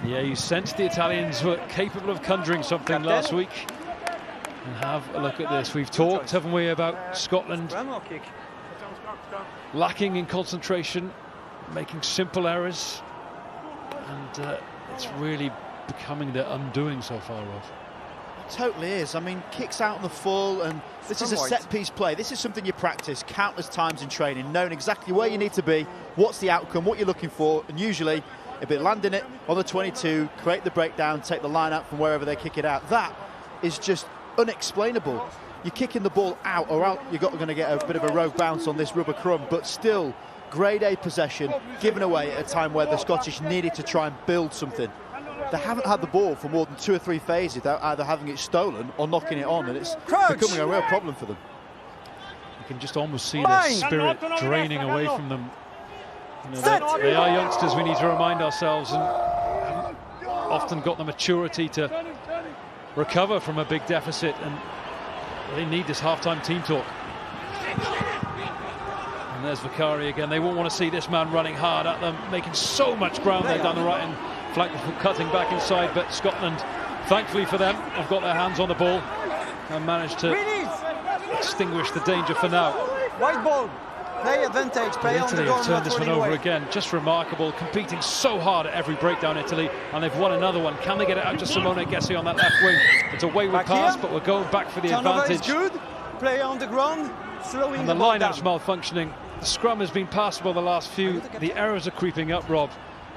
Yeah, you sensed the Italians were capable of conjuring something last week. And have a look at this. We've talked, haven't we, about Scotland lacking in concentration, making simple errors, and it's really becoming their undoing so far, Rob. It totally is. I mean, kicks out on the full, and this is a set-piece play. This is something you practice countless times in training, knowing exactly where you need to be, what's the outcome, what you're looking for, and usually a bit landing it on the 22, create the breakdown, take the line out from wherever they kick it out. That is just unexplainable. You're kicking the ball out, or out you're going to get a bit of a rogue bounce on this rubber crumb, but still grade A possession given away at a time where the Scottish needed to try and build something. They haven't had the ball for more than 2 or 3 phases without either having it stolen or knocking it on, and it's becoming a real problem for them. You can just almost see their spirit draining away from them. You know, they are youngsters, we need to remind ourselves, and haven't often got the maturity to recover from a big deficit, and they need this half-time team talk. And there's Vicari again. They won't want to see this man running hard at them, making so much ground there down the right hand flank, cutting back inside. But Scotland, thankfully for them, have got their hands on the ball and managed to extinguish the danger for now. White ball, play advantage, play on the Italy goal. have turned this one over again. Just remarkable, competing so hard at every breakdown, Italy, and they've won another one. Can they get it out to Simone Gessi on that left wing? It's a wayward pass, but we're going back for the advantage. Is good. Play on the ground, slowing and the line-out's malfunctioning. The scrum has been passable the last few. The errors are creeping up, Rob.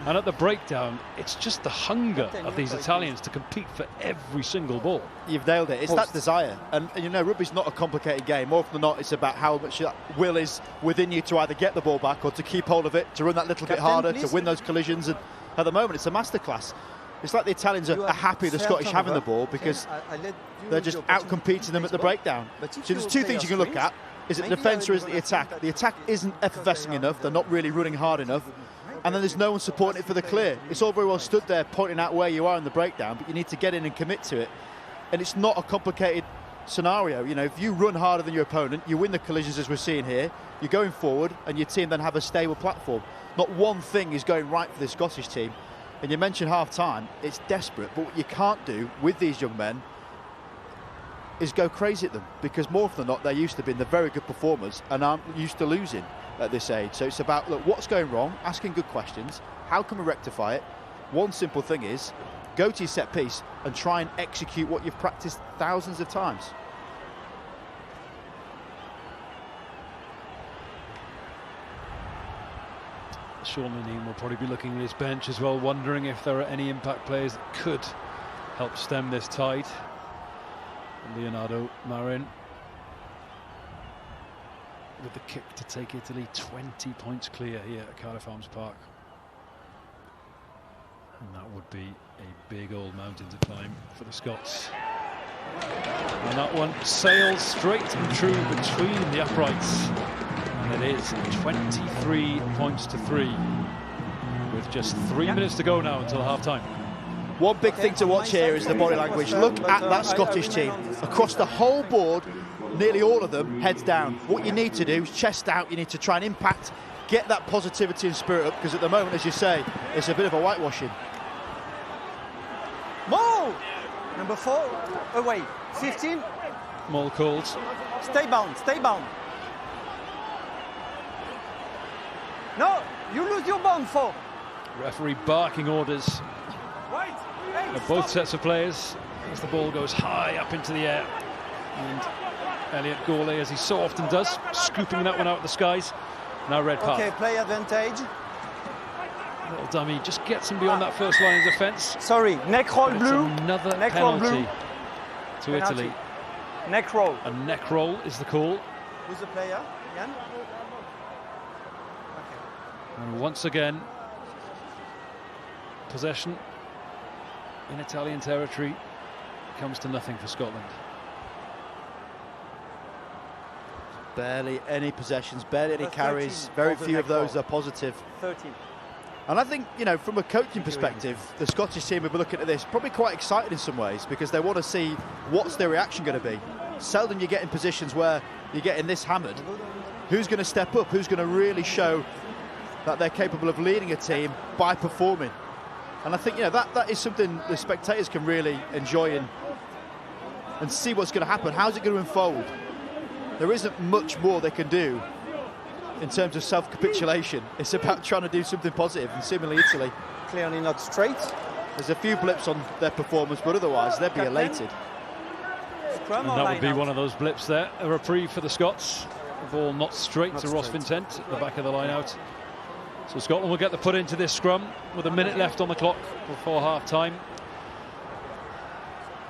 And at the breakdown, it's just the hunger of these Italians to compete for every single ball. You've nailed it. It's that desire. And you know, rugby's not a complicated game. More often than not, it's about how much will is within you to either get the ball back or to keep hold of it, to run that little bit harder, to win those collisions. And at the moment, it's a masterclass. It's like the Italians are happy the Scottish having the ball because they're just out-competing them at the breakdown. So there's two things you can look at. Is it the defence or is it the attack? The attack isn't effervescing enough. They're not really running hard enough. And then there's no one supporting it for the clear. It's all very well stood there pointing out where you are in the breakdown, but you need to get in and commit to it. And it's not a complicated scenario. You know, if you run harder than your opponent, you win the collisions as we're seeing here, you're going forward and your team then have a stable platform. Not one thing is going right for the Scottish team. And you mentioned half-time, it's desperate, but what you can't do with these young men is go crazy at them, because more often than not, they're used to being the very good performers and aren't used to losing at this age. So it's about, look, what's going wrong, asking good questions, how can we rectify it? One simple thing is, go to your set piece and try and execute what you've practiced thousands of times. Sean Lenine will probably be looking at his bench as well, wondering if there are any impact players that could help stem this tide. Leonardo Marin with the kick to take Italy 20 points clear here at Cardiff Arms Park. And that would be a big old mountain to climb for the Scots. And that one sails straight and true between the uprights. And it is 23 points to 3 with just 3 minutes to go now until half-time. One big thing to watch here is the body language. Look at that Scottish team. Across the whole board, nearly all of them, heads down. What you need to do is chest out. You need to try and impact, get that positivity and spirit up, because at the moment, as you say, it's a bit of a whitewashing. Maul! Number 4, away. 15. Maul called. Stay bound, stay bound. No, you lose your bound, 4. Referee barking orders. Both sets of players as the ball goes high up into the air, and Elliot Gourlay, as he so often does, scooping that one out of the skies. Now red path. Okay, play advantage. Little dummy just gets him beyond that first line of defence. Sorry, neck roll blue. Another neck penalty roll blue. to Italy. Neck roll. A neck roll is the call. Who's the player? Jan? And once again, possession in Italian territory comes to nothing for Scotland. Barely any possessions, barely any carries. Very few of those are positive. 13. And I think, you know, from a coaching perspective, the Scottish team will be looking at this probably quite excited in some ways, because they want to see what's their reaction going to be. Seldom you get in positions where you're getting this hammered. Who's going to step up? Who's going to really show that they're capable of leading a team by performing? And I think, you know, that is something the spectators can really enjoy and see what's going to happen. How's it going to unfold? There isn't much more they can do in terms of self-capitulation. It's about trying to do something positive, and similarly Italy. Clearly not straight. There's a few blips on their performance, but otherwise they'd be elated. And that would be one of those blips there. A reprieve for the Scots. The ball not straight to Ross Vincent at the back of the line out. So Scotland will get the put into this scrum with a minute left on the clock before half-time.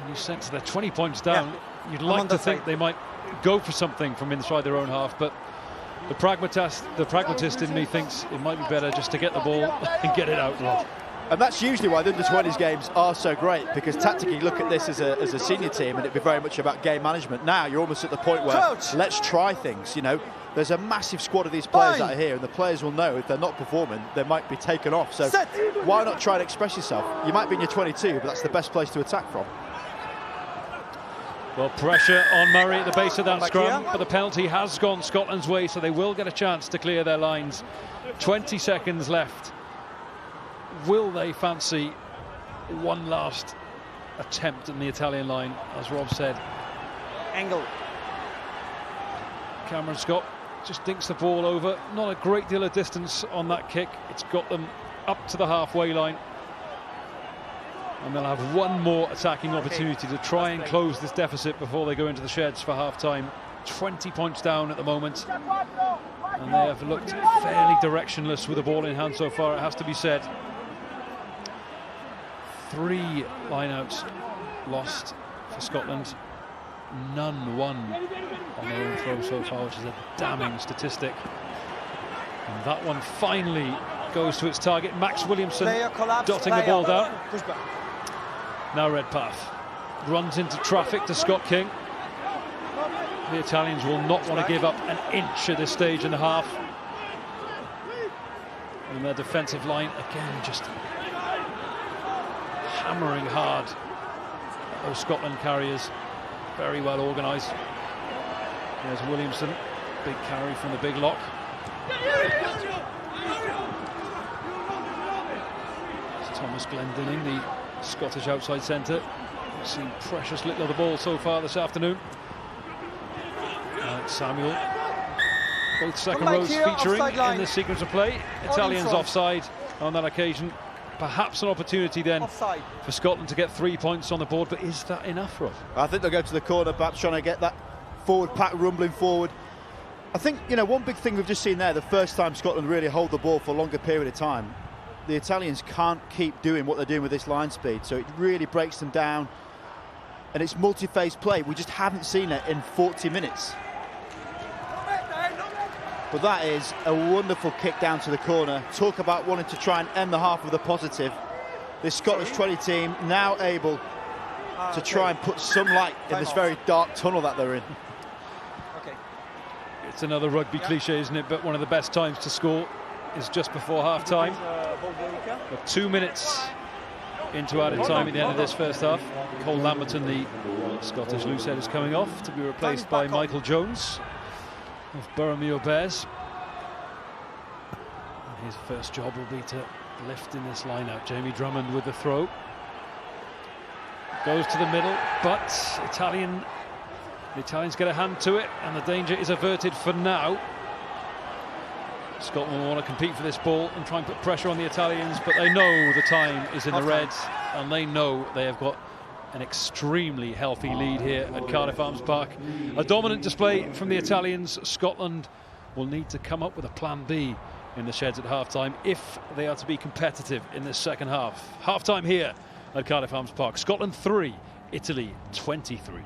You sense they're 20 points down. Yeah. You'd like to think they might go for something from inside their own half, but the pragmatist in me thinks it might be better just to get the ball and get it out, Rob. And that's usually why the under-20s games are so great, because tactically you look at this as a senior team and it'd be very much about game management. Now you're almost at the point where let's try things, you know. there's a massive squad of these players that are here, and the players will know if they're not performing, they might be taken off. So why not try and express yourself? You might be in your 22, but that's the best place to attack from. Well, pressure on Murray at the base of that scrum, but the penalty has gone Scotland's way, so they will get a chance to clear their lines. 20 seconds left. Will they fancy one last attempt in the Italian line, as Rob said? Angle. Cameron Scott just dinks the ball over. Not a great deal of distance on that kick. It's got them up to the halfway line. And they'll have one more attacking opportunity to try and close this deficit before they go into the sheds for half-time. 20 points down at the moment. And they have looked fairly directionless with the ball in hand so far, it has to be said. 3 lineouts lost for Scotland. None won on their own throw so far, which is a damning statistic. And that one finally goes to its target. Max Williamson dotting the ball down. Now Redpath runs into traffic to Scott King. The Italians will not want to give up an inch at this stage in the half. And their defensive line again just hammering hard at those Scotland carriers. Very well organised. There's Williamson, big carry from the big lock. It's Thomas Glendinning, the Scottish outside centre. We've seen precious little of the ball so far this afternoon. Samuel, both second rows featuring in this sequence of play. Italians offside on that occasion. Perhaps an opportunity then for Scotland to get 3 points on the board, but is that enough, Rob? I think they'll go to the corner, perhaps trying to get that forward pack rumbling forward. I think, you know, one big thing we've just seen there, the first time Scotland really hold the ball for a longer period of time, the Italians can't keep doing what they're doing with this line speed, so it really breaks them down, and it's multi-phase play. We just haven't seen it in 40 minutes. But that is a wonderful kick down to the corner. Talk about wanting to try and end the half with a positive. This Scottish 20 team now able to try and put some light in this very dark tunnel that they're in. It's another rugby cliche, isn't it? But one of the best times to score is just before half-time. 2 minutes into added time at the end of this first half. Cole Lamberton, the Scottish loosehead, is coming off to be replaced by Michael Jones of Boroughmuir Bears. And his first job will be to lift in this line-out. Jamie Drummond with the throw. Goes to the middle, but the Italians get a hand to it, and the danger is averted for now. Scotland will want to compete for this ball and try and put pressure on the Italians, but they know the time is in the red, and they know they have got an extremely healthy lead here at Cardiff Arms Park. A dominant display from the Italians. Scotland will need to come up with a plan B in the sheds at half-time if they are to be competitive in this second half. Half-time here at Cardiff Arms Park. Scotland 3, Italy 23.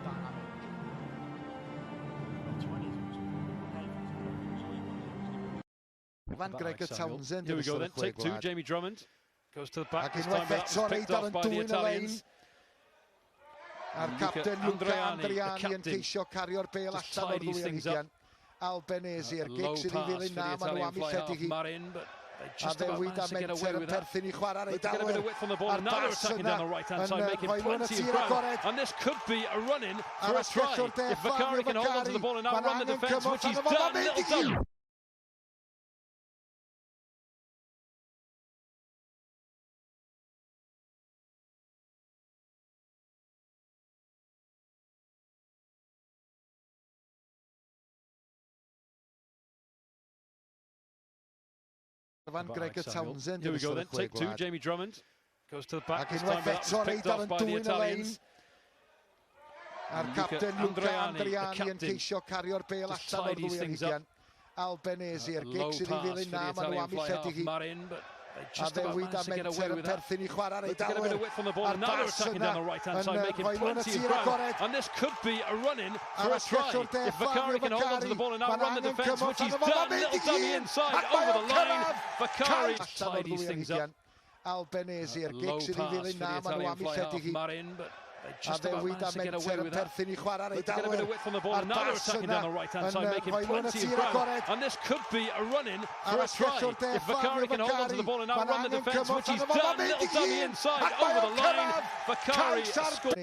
Dynamic. Van Gregor Townsend. Here we go then, take two, Jamie Drummond goes to the back, this time, but that was picked off by the Italians. A'r captain Luca Andriani yn ceisio cario'r bêl allan o'r ddwy anhigion. Albanese i'r gic sydd i ddilyn na, maen nhw am ei lledu hi. A ddewid a menter yn perthyn i chwarae'r Eidalwyr. A'r bars yna yn rhoi nhw'n y tir agored. And this could be a run-in for a try. If Vakari can hold on to the ball and outrun the defence, which he's done, little done. Van Gregor Townsend. Here we go then, take two, Jamie Drummond goes to the back, this time, but that was picked off by the Italians. A'r captain Luca Andriani yn ceisio cario'r bêl allan o'r ddwy anhigion. Albanese i'r gic sydd i ddilyn na, maen nhw am ei lledu hi. A ddewid a menter yn perthyn i chwarae'r Eidalwyr. A'r bars yna yn rhoi nhw'n y tir agored. And this could be a run-in for a try. If Vakari can hold on to the ball and outrun the defence, which he's done, little dummy inside, over the line. Vakari tidies things up. Albanese i'r gic sydd i ddilyn na, maen nhw am ei lledu hi. A ddewid a menter yn perthyn i chwarae'r Eidalwyr. A'r bars yna yn rhoi nhw'n y tir agored. And this could be a run-in for a try. If Vakari can hold on to the ball and outrun the defence, which he's done, little dummy inside, over the line. Vakari scored.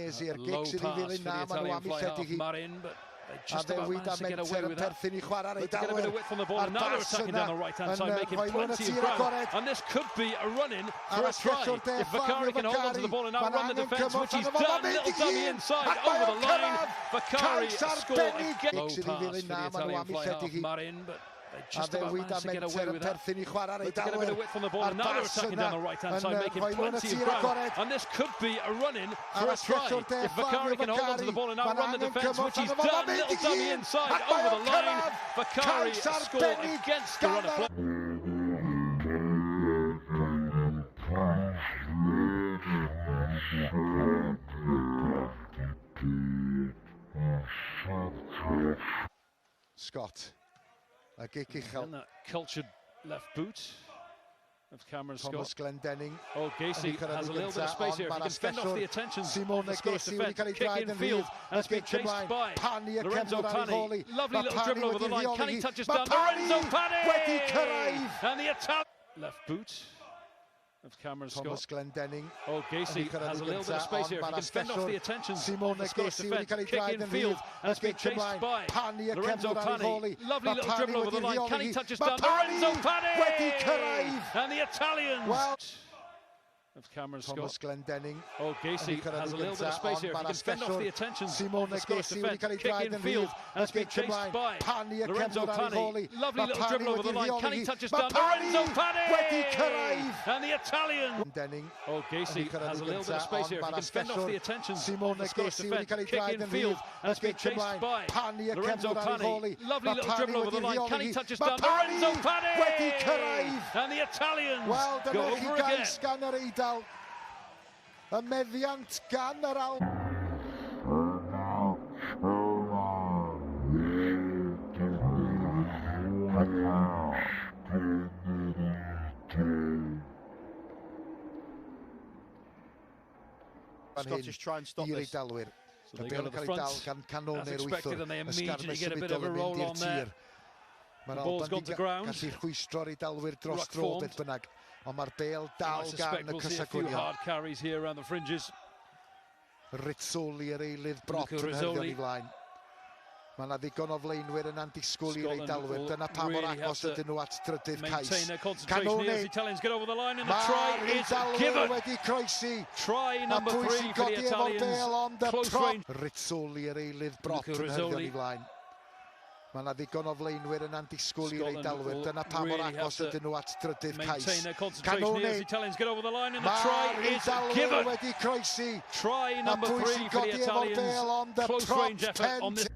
Low pass for the Italian fly-half Marin, but a ddewid a menter yn perthyn i chwarae'r Eidalwyr. A'r bars yna yn rhoi nhw'n y tir agored. And this could be a run-in for a try. If Vakari can hold on to the ball and outrun the defence, which he's done, little dummy inside, over the line. Vakari scored again. Low pass for the Italian fly-half Marin, but a ddewid a menter yn perthyn i chwarae'r Eidalwyr. A'r bars yna yn rhoi nhw'n y tir agored. And this could be a run-in for a try. If Vakari can hold on to the ball and outrun the defence, which he's done, little dummy inside, over the line. Vakari scored against the run of play. Scott. A gic uchel. And that cultured left boot of Cameron Scott. Thomas Glendenning. Oh, Gacy has a little bit of space here. If he can fend off the attention. Simon Gacy wedi cael ei draed yn field and it's been chased by Lorenzo Pani. Lovely little dribble over the line. Can he touch his down? Lorenzo Pani! Wedi cyrraedd! And the attack. Left boot of Cameron Scott. Thomas Glendenning. Oh, Gacy has a little bit of space here. If he can fend off the attention. Simon Gacy wedi cael ei draed yn field and it's been chased by Lorenzo Pani. Lovely little dribble over the line. Can he touch his down? Lorenzo Pani! Wedi cyrraedd! And the Italians. Of Cameron Scott. Thomas Glendenning. Oh, Gacy has a little bit of space here. If he can fend off the attention. Simon Gacy wedi cael ei draed yn field and it's been chased by Lorenzo Pani. Lovely little dribble over the line. Can he touch his down? Lorenzo Pani! Wedi cyrraedd! And the Italians. Glendenning. Oh, Gacy has a little bit of space here. If he can fend off the attention. Simon Gacy wedi cael ei draed yn field and it's been chased by Lorenzo Pani. Lovely little dribble over the line. Can he touch his down? Lorenzo Pani! Wedi cyrraedd! And the Italians Wel, go dyna chi over again. gais gan yr Eidal. Y meddiant gan yr Al. Scottish try and stop this. Eidalwyr. So they go to the front, as expected, and they immediately get a bit of a roll on there. The ball's gone to ground. Gallu chwystro'r Eidalwyr dros dro beth bynnag. Ond mae'r bêl dal I gan suspect y we'll see a few cysagwnion. hard carries here around the fringes. Rizzoli yr eilydd brot yn herddion i flaen. Mae yna ddigon o flaenwyr yn andisgwl i'r Eidalwyr. Dyna pa mor agos ydyn nhw at drydydd cais. Maintain their concentration here as the Italians get over the line, and the try is given. Wedi croesi. Try number 3 for the Italians. Close range. Rizzoli yr eilydd brot yn herddion i flaen. Mae yna ddigon o flaenwyr yn andisgwl i'r Eidalwyr. Dyna pa mor agos ydyn nhw at drydydd cais. Maintain their concentration here as the Italians get over the line, and the try is given. Wedi croesi. Try number 3 for the Italians. Close range effort on this.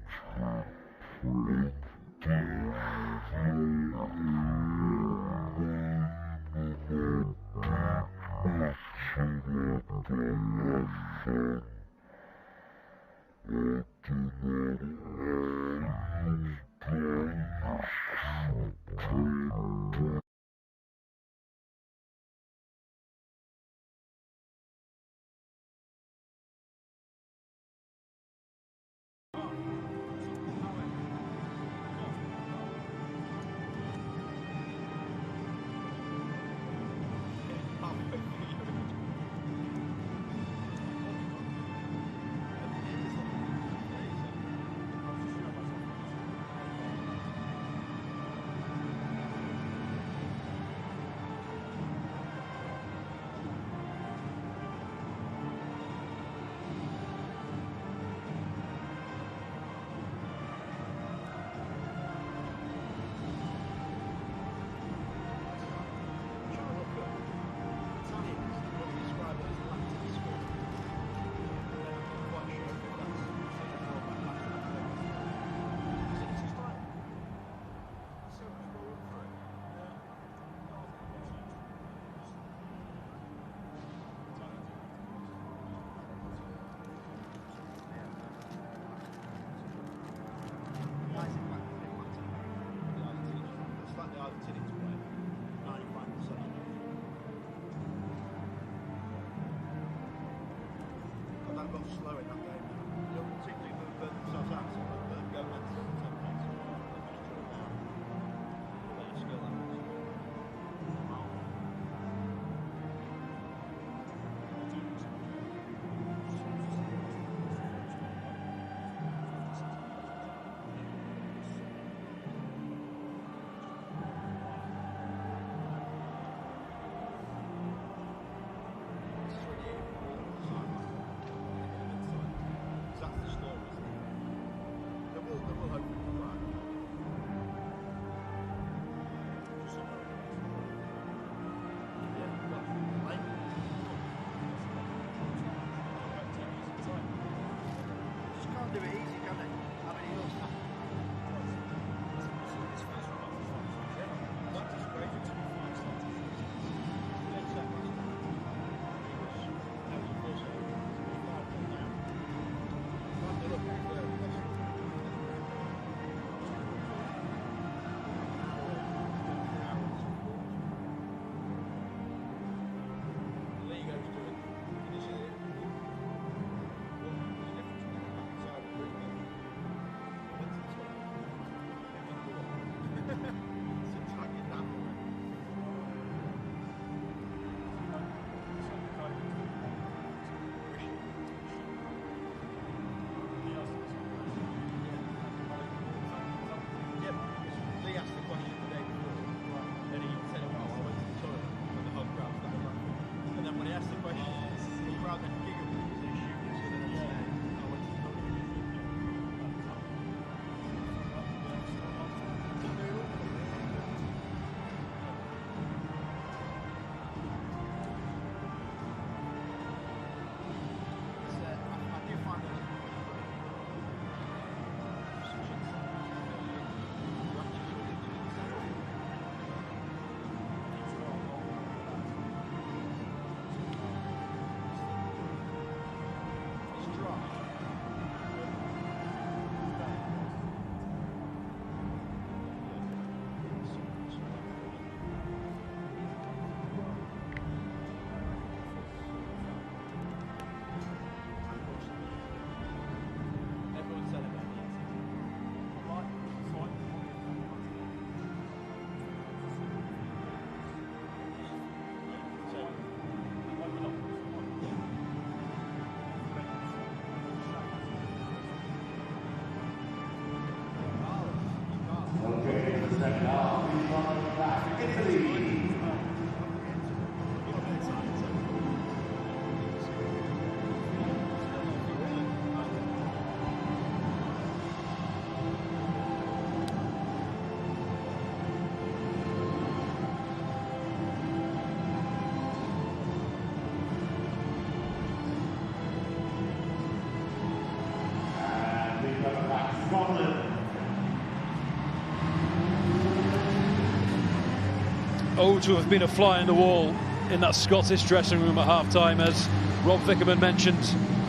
Oh, to have been a fly on the wall in that Scottish dressing room at half-time, as Rob Vickerman mentioned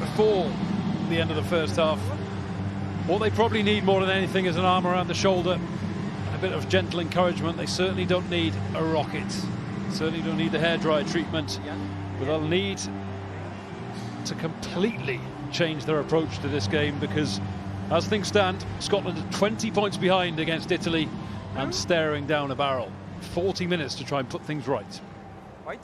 before the end of the first half. What they probably need more than anything is an arm around the shoulder and a bit of gentle encouragement. They certainly don't need a rocket, certainly don't need the hairdryer treatment, but they'll need to completely change their approach to this game, because as things stand, Scotland are 20 points behind against Italy and staring down a barrel. 40 minutes to try and put things right. Right.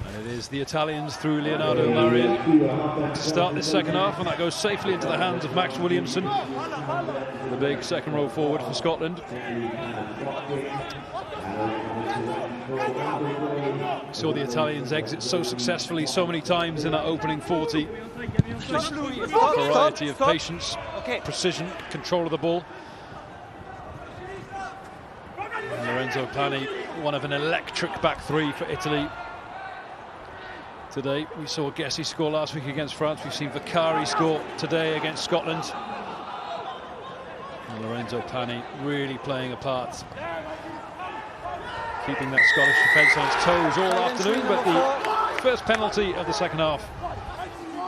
And it is the Italians through Leonardo Marin to start this second half, and that goes safely into the hands of Max Williamson, the big second row forward for Scotland. Saw the Italians exit so successfully so many times in that opening 40. Just a variety of patience, precision, control of the ball. And Lorenzo Pani, one of an electric back three for Italy today. We saw Gessi score last week against France. We've seen Vicari score today against Scotland. And Lorenzo Pani really playing a part, keeping that Scottish defence on its toes all afternoon. But the first penalty of the second half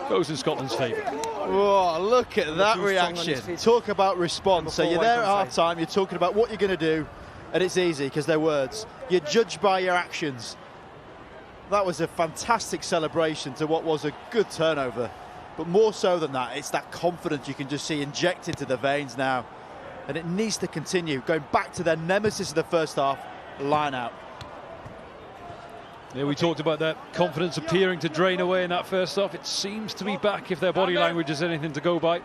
goes in Scotland's favour. Oh, look at that reaction. Talk about response. So you're there at half-time, you're talking about what you're going to do, and it's easy because they're words. You're judged by your actions. That was a fantastic celebration to what was a good turnover. But more so than that, it's that confidence you can just see injected to the veins now. And it needs to continue, going back to their nemesis of the first half, line out. Yeah, we talked about that confidence appearing to drain away in that first half. It seems to be back if their body language is anything to go by.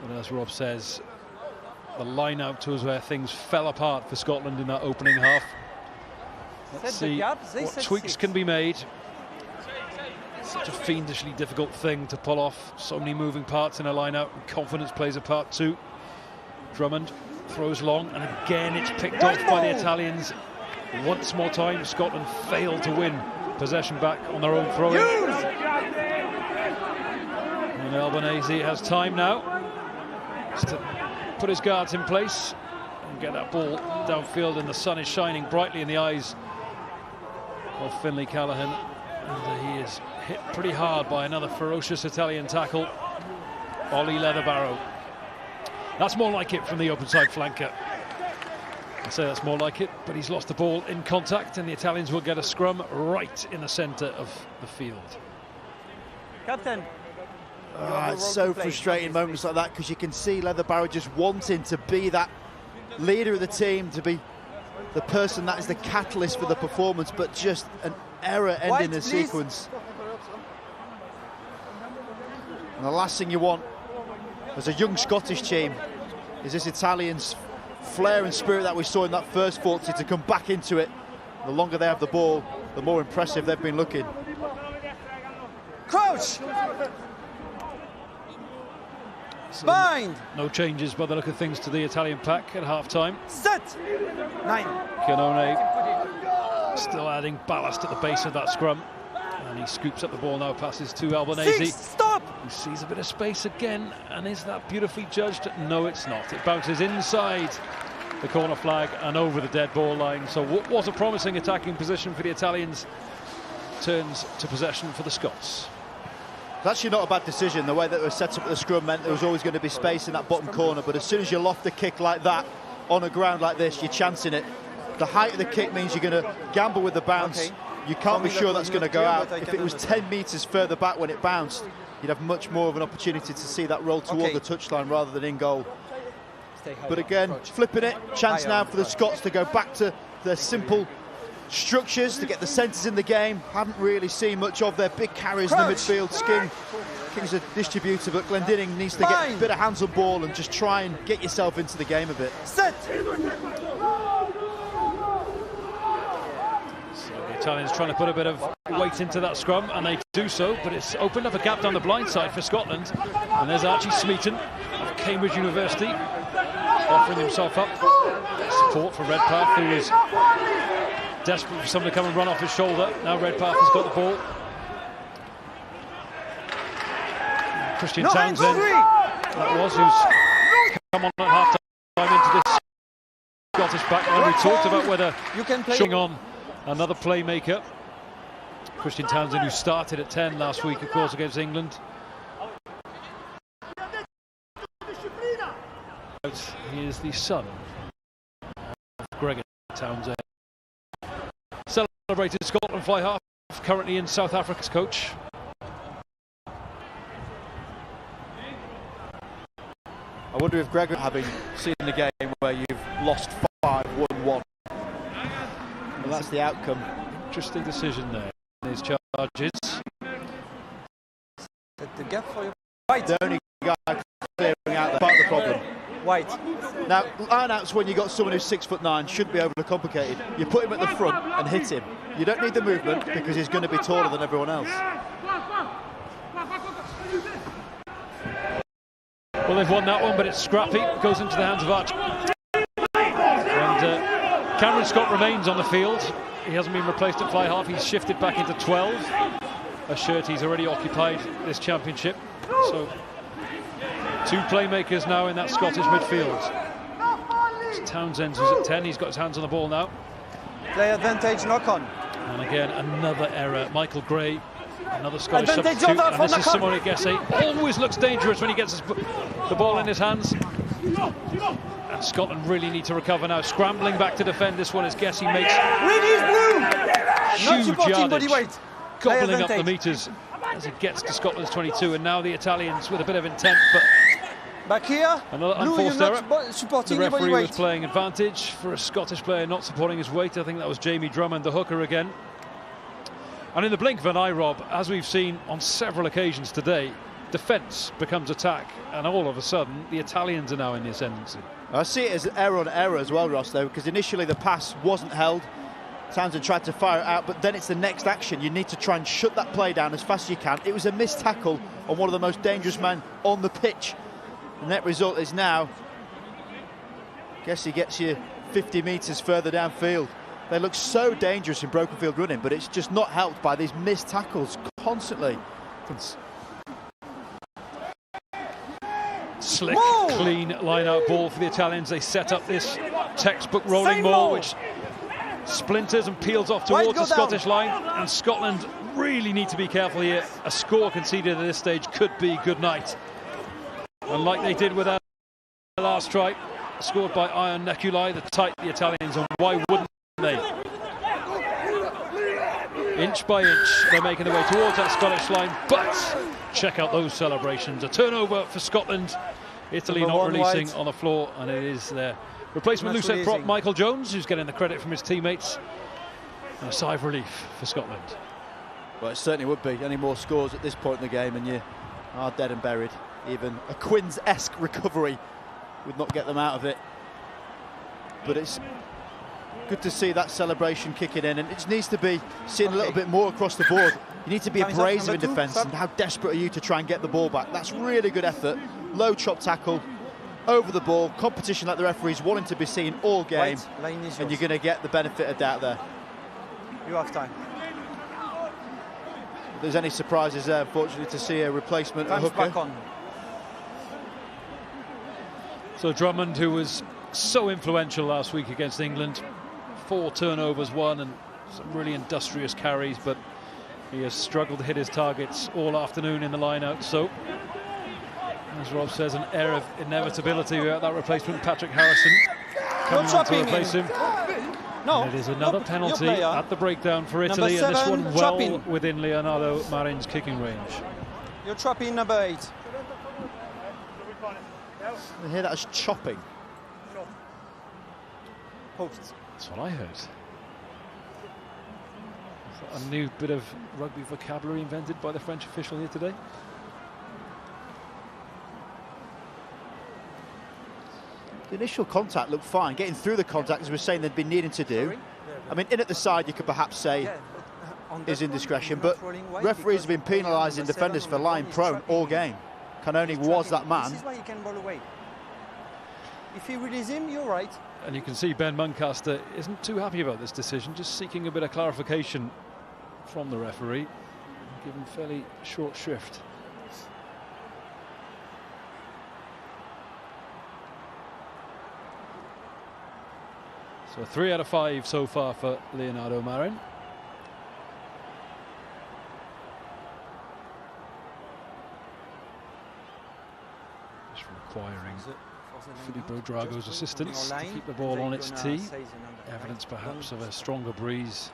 But as Rob says, the line out was where things fell apart for Scotland in that opening half. Let's see what tweaks can be made. Such a fiendishly difficult thing to pull off. So many moving parts in a line out, and confidence plays a part too. Drummond throws long, and again it's picked off by the Italians. Once more time, Scotland failed to win possession back on their own throw-in. And Albanese has time now just to put his guards in place and get that ball downfield, and the sun is shining brightly in the eyes of Finlay Callaghan, and he is hit pretty hard by another ferocious Italian tackle, Ollie Leatherbarrow. That's more like it from the open side flanker. I say that's more like it, but he's lost the ball in contact, and the Italians will get a scrum right in the centre of the field. Captain. It's so frustrating moments like that, because you can see Leatherbarrow just wanting to be that leader of the team, to be the person that is the catalyst for the performance, but just an error ending the sequence. And the last thing you want as a young Scottish team is this Italians' flair and spirit that we saw in that first 40 to come back into it. The longer they have the ball, the more impressive they've been looking. Crouch! Bind! No changes by the look of things to the Italian pack at half-time. Set! 9. Canone still adding ballast at the base of that scrum. And he scoops up the ball now, passes to Albanese. 6, stop! He sees a bit of space again, and is that beautifully judged? No, it's not. It bounces inside the corner flag and over the dead ball line. So what was a promising attacking position for the Italians turns to possession for the Scots. It's actually not a bad decision. The way that it was set up at the scrum meant there was always going to be space in that bottom corner, but as soon as you loft a kick like that on a ground like this, you're chancing it. The height of the kick means you're going to gamble with the bounce. Okay. You can't be sure that's going to go out. If it was 10 metres further back when it bounced, you'd have much more of an opportunity to see that roll toward the touchline rather than in goal. But again, flipping it, chance now for the Scots to go back to their simple structures, to get the centres in the game. Haven't really seen much of their big carries in the midfield. King's a distributor, but Glendinning needs to get a bit of hands on ball and just try and get yourself into the game a bit. Set! Italians trying to put a bit of weight into that scrum, and they do so, but it's opened up a gap down the blind side for Scotland. And there's Archie Smeaton of Cambridge University offering himself up support for Redpath, who is desperate for someone to come and run off his shoulder. Now Redpath has got the ball. Christian Townsend, that was, who's come on at half-time into this Scottish back line. We talked about whether you can play on another playmaker, Christian Townsend, who started at 10 last week, of course, against England. He is the son of Gregor Townsend. Celebrated Scotland fly half, currently in South Africa's coach. I wonder if Gregor, having seen the game where you've lost 5-1-1, well, that's the outcome. Interesting decision there in his charges. The gap for you. White. The only guy clearing out there, part of the problem. White. Now, line-outs when you've got someone who's 6'9" shouldn't be overly complicated. You put him at the front and hit him. You don't need the movement because he's going to be taller than everyone else. Well, they've won that one, but it's scrappy. It goes into the hands of Archie. And Cameron Scott remains on the field. He hasn't been replaced at fly half. He's shifted back into 12. A shirt he's already occupied this championship. So 2 playmakers now in that Scottish midfield. It's Townsend who's at 10. He's got his hands on the ball now. Play advantage, knock on. And again, another error. Michael Gray, another Scottish advantage substitute. And this is Simone Gessie. Always looks dangerous when he gets the ball in his hands. And Scotland really need to recover now. Scrambling back to defend this one as Gessie makes Huge yardage, gobbling up the metres as he gets to Scotland's 22, and now the Italians with a bit of intent, but back here. Another unforced error. The referee was playing advantage for a Scottish player not supporting his weight. I think that was Jamie Drummond, the hooker again. And in the blink of an eye, Rob, as we've seen on several occasions today, defence becomes attack, and all of a sudden the Italians are now in the ascendancy. I see it as error on error as well, Ross, though, because initially the pass wasn't held. Townsend tried to fire it out, but then it's the next action. You need to try and shut that play down as fast as you can. It was a missed tackle on one of the most dangerous men on the pitch. The net result is now, guess he gets you 50 metres further downfield. They look so dangerous in broken field running, but it's just not helped by these missed tackles constantly. Slick, clean line-out ball for the Italians. They set up this textbook rolling ball, which splinters and peels off towards the Scottish line, and Scotland really need to be careful here. A score conceded at this stage could be good night. And like they did with their last try, scored by Ion Nekulai, the tight the Italians, and why wouldn't they? Inch by inch, they're making their way towards that Scottish line, but check out those celebrations. A turnover for Scotland. Italy not releasing on the floor, and it is their replacement loose head prop Michael Jones, who's getting the credit from his teammates. And a sigh of relief for Scotland. Well, it certainly would be. Any more scores at this point in the game and you are dead and buried. Even a Quins-esque recovery would not get them out of it. But it's good to see that celebration kicking in, and it just needs to be seen a little bit more across the board. You need to be abrasive in defence, and how desperate are you to try and get the ball back? That's really good effort. Low chop tackle, over the ball, competition like the referees wanting to be seen all game, and you're going to get the benefit of doubt there. You have time. If there's any surprises there, unfortunately, to see a replacement hooker. Back on. So Drummond, who was so influential last week against England, 4 turnovers won and some really industrious carries, but he has struggled to hit his targets all afternoon in the line-out. So, as Rob says, an air of inevitability without that replacement. Patrick Harrison coming on to replace him. No, and it is another penalty at the breakdown for Italy, and this one well within Leonardo Marin's kicking range. You're trapping number 8. I hear that as chopping. Posts. That's what I heard. A new bit of rugby vocabulary invented by the French official here today. The initial contact looked fine, getting through the contact as we were saying they'd been needing to do. I mean, in at the side you could perhaps say is indiscretion, but referees have been penalising defenders for lying prone all game. Canoni was that man. This is why he can ball away. If he releases him, you're right. And you can see Ben Muncaster isn't too happy about this decision, just seeking a bit of clarification from the referee, given fairly short shrift. So 3 out of 5 so far for Leonardo Marin. Just requiring Filippo Drago's assistance to keep the ball on its tee. Evidence perhaps of a stronger breeze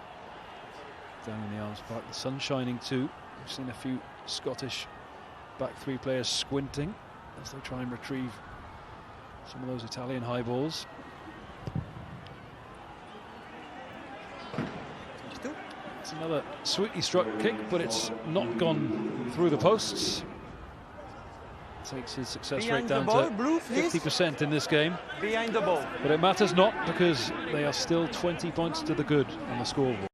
down in the Arms Park. The sun shining too. We've seen a few Scottish back 3 players squinting as they try and retrieve some of those Italian high balls. It's another sweetly struck kick, but it's not gone through the posts. Takes his success rate down to 50% in this game. Behind the ball. But it matters not, because they are still 20 points to the good on the scoreboard.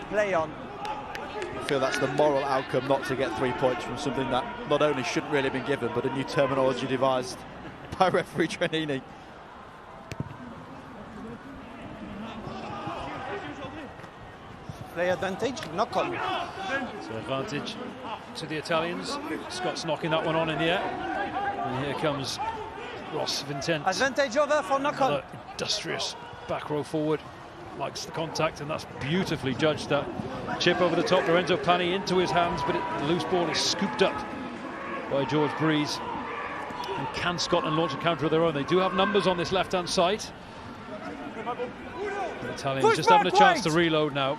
Play on. I feel that's the moral outcome, not to get 3 points from something that not only shouldn't really have been given, but a new terminology devised by referee Trenini. Play advantage, knock on. So advantage to the Italians. Scott's knocking that one on in the air. And here comes Ross Vintent. Advantage over for knock on. Industrious back row forward. Likes the contact, and that's beautifully judged. That chip over the top, Lorenzo Pani into his hands, but the loose ball is scooped up by George Breeze. And can Scotland launch a counter of their own? They do have numbers on this left-hand side. The Italians just having a chance to reload now.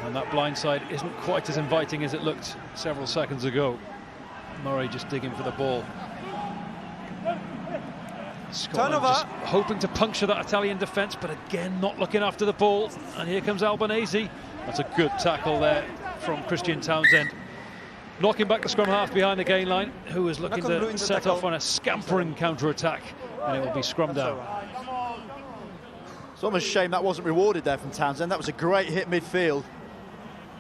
And that blind side isn't quite as inviting as it looked several seconds ago. Murray just digging for the ball. Scotland just hoping to puncture that Italian defence, but again not looking after the ball. And here comes Albanese. That's a good tackle there from Christian Townsend. Knocking back the scrum half behind the gain line, who was looking to set off on a scampering counter-attack, and it will be scrum down. It's almost a shame that wasn't rewarded there from Townsend. That was a great hit midfield,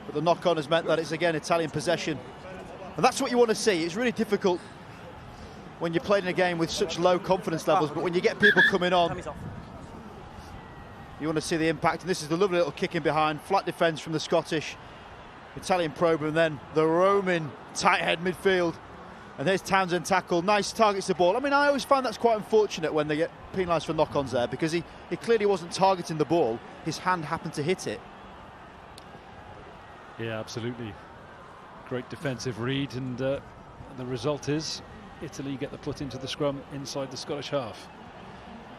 but the knock-on has meant that it's again Italian possession. And that's what you want to see. It's really difficult when you're playing a game with such low confidence levels, but when you get people coming on, you want to see the impact. And this is the lovely little kick in behind, flat defence from the Scottish. Italian probe, and then the Roman tight head midfield. And there's Townsend tackle, nice targets the ball. I mean, I always find that's quite unfortunate when they get penalised for knock-ons there, because he clearly wasn't targeting the ball. His hand happened to hit it. Yeah, absolutely. Great defensive read, and the result is Italy get the put into the scrum inside the Scottish half.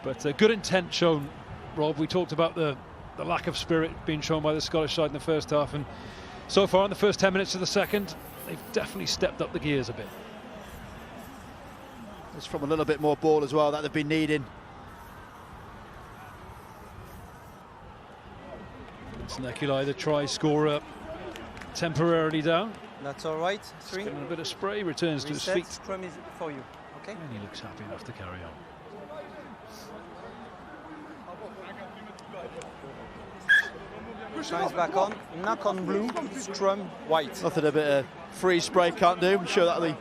But good intent shown, Rob. We talked about the lack of spirit being shown by the Scottish side in the first half, and so far in the first 10 minutes of the second, they've definitely stepped up the gears a bit. It's from a little bit more ball as well that they've been needing. Snekilai, the try scorer, temporarily down. That's all right. Getting a bit of spray, returns to his feet. Scrum is for you, okay? And he looks happy enough to carry on. Shines back on, knock on blue, scrum white. Nothing a bit of free spray can't do. I'm sure that'll be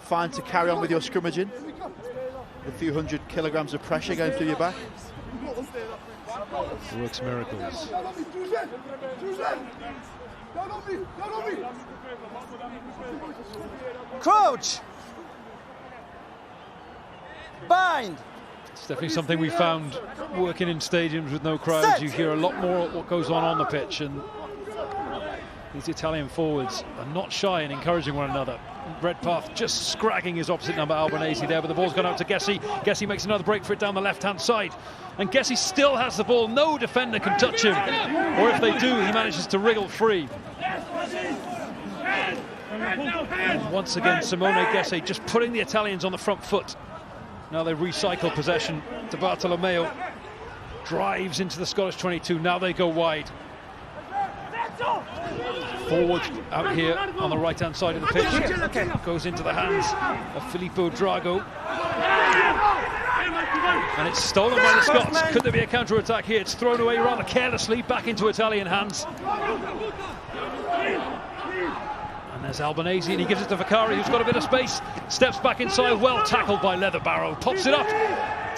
fine to carry on with your scrummaging. A few hundred kilograms of pressure going through your back. Works miracles. Crouch! Bind! It's definitely something we found working in stadiums with no crowds. You hear a lot more what goes on the pitch, and these Italian forwards are not shy in encouraging one another. Redpath just scragging his opposite number, Albanese, there, but the ball's gone out to Gessie. Gessie makes another break for it down the left-hand side, and Gessie still has the ball. No defender can touch him, or if they do, he manages to wriggle free. And once again, Simone Gessie just putting the Italians on the front foot. Now they recycle possession. to Bartolomeo. Drives into the Scottish 22. Now they go wide. Forward out here on the right-hand side of the pitch. Goes into the hands of Filippo Drago. And it's stolen by the Scots. Could there be a counter-attack here? It's thrown away rather carelessly back into Italian hands. And there's Albanese, and he gives it to Vicari, who's got a bit of space. Steps back inside, well tackled by Leatherbarrow. Pops it up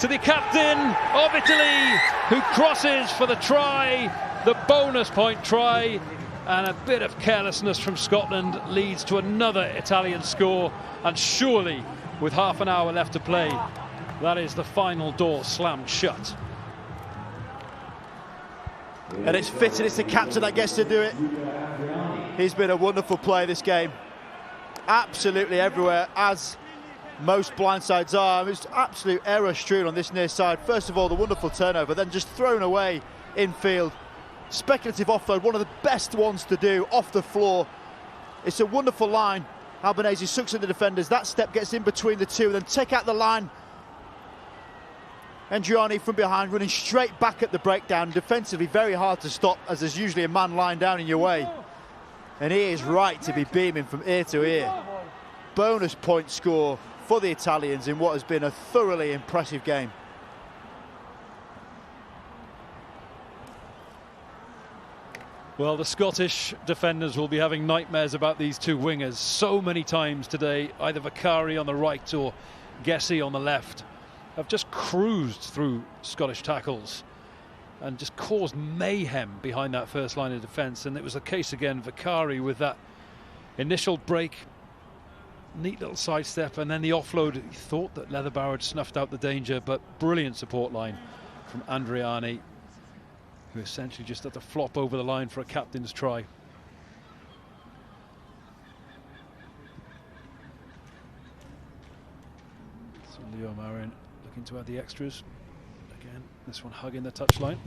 to the captain of Italy, who crosses for the try, the bonus point try. And a bit of carelessness from Scotland leads to another Italian score. And surely, with half an hour left to play, that is the final door slammed shut. And it's fitting, it's the captain that gets to do it. He's been a wonderful player this game. Absolutely everywhere, as most blindsides are. It's absolute error strewn on this near side. First of all, the wonderful turnover, then just thrown away infield. Speculative offload, one of the best ones to do, off the floor. It's a wonderful line. Albanese sucks at the defenders. That step gets in between the two, then take out the line. Andriani from behind, running straight back at the breakdown. Defensively, very hard to stop, as there's usually a man lying down in your way. And he is right to be beaming from ear to ear. Bonus point score for the Italians in what has been a thoroughly impressive game. Well, the Scottish defenders will be having nightmares about these two wingers so many times today. Either Vicari on the right or Gessie on the left have just cruised through Scottish tackles and just caused mayhem behind that first line of defence. And it was the case again, Vicari with that initial break, neat little sidestep, and then the offload. He thought that Leatherbarrow had snuffed out the danger, but brilliant support line from Andriani, who essentially just had to flop over the line for a captain's try. So Leo Marin looking to add the extras. Again, this one hugging the touchline.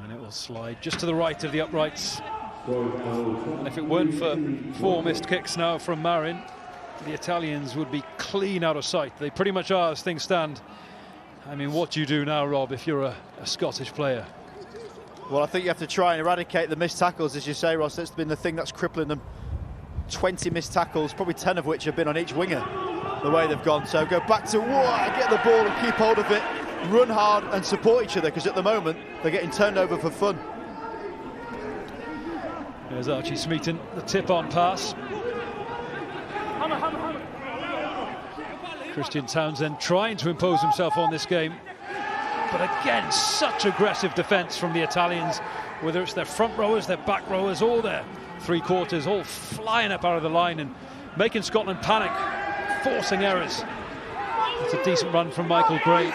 And it will slide just to the right of the uprights. And if it weren't for 4 missed kicks now from Marin, the Italians would be clean out of sight. They pretty much are as things stand. I mean, what do you do now, Rob, if you're a Scottish player? Well, I think you have to try and eradicate the missed tackles, as you say, Ross. That's been the thing that's crippling them. 20 missed tackles, probably 10 of which have been on each winger, the way they've gone. So go back to get the ball and keep hold of it, run hard and support each other, because at the moment they're getting turned over for fun. There's Archie Smeaton, the tip-on pass. Christian Townsend trying to impose himself on this game. But again, such aggressive defence from the Italians, whether it's their front rowers, their back rowers, or their three-quarters, all flying up out of the line and making Scotland panic, forcing errors. It's a decent run from Michael Gray.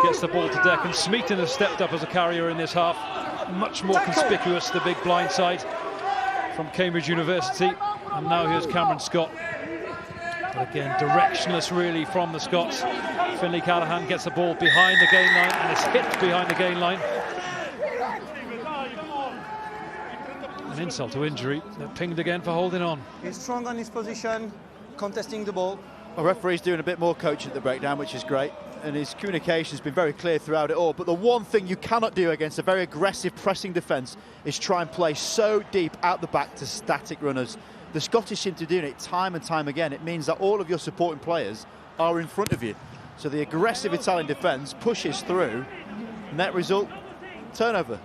Gets the ball to deck, and Smeaton has stepped up as a carrier in this half. Much more conspicuous, the big blind side from Cambridge University. And now here's Cameron Scott. But again, directionless really from the Scots. Finlay Callaghan gets the ball behind the gain line and is hit behind the gain line. An insult to injury. They're pinged again for holding on. He's strong on his position, contesting the ball. The referee's doing a bit more coaching at the breakdown, which is great. And his communication's been very clear throughout it all. But the one thing you cannot do against a very aggressive pressing defence is try and play so deep out the back to static runners. The Scottish seem to do it time and time again. It means that all of your supporting players are in front of you. So the aggressive Italian defence pushes through. Net result, turnover.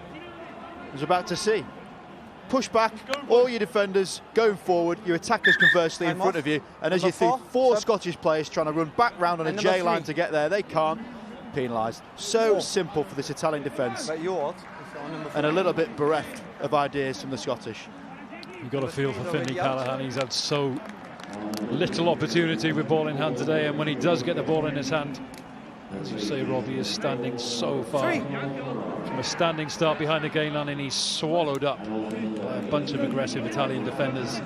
I was about to see. Push back, all your defenders going forward, your attackers conversely in front of you. And as you see, 4 Scottish players trying to run back round on a J line to get there. They can't. Penalised. So simple for this Italian defence. And a little bit bereft of ideas from the Scottish. You've got to feel for Finlay Callaghan. He's had so little opportunity with ball in hand today, and when he does get the ball in his hand, as you say, Rob, he is standing so far from a standing start behind the gain line, and he's swallowed up by a bunch of aggressive Italian defenders.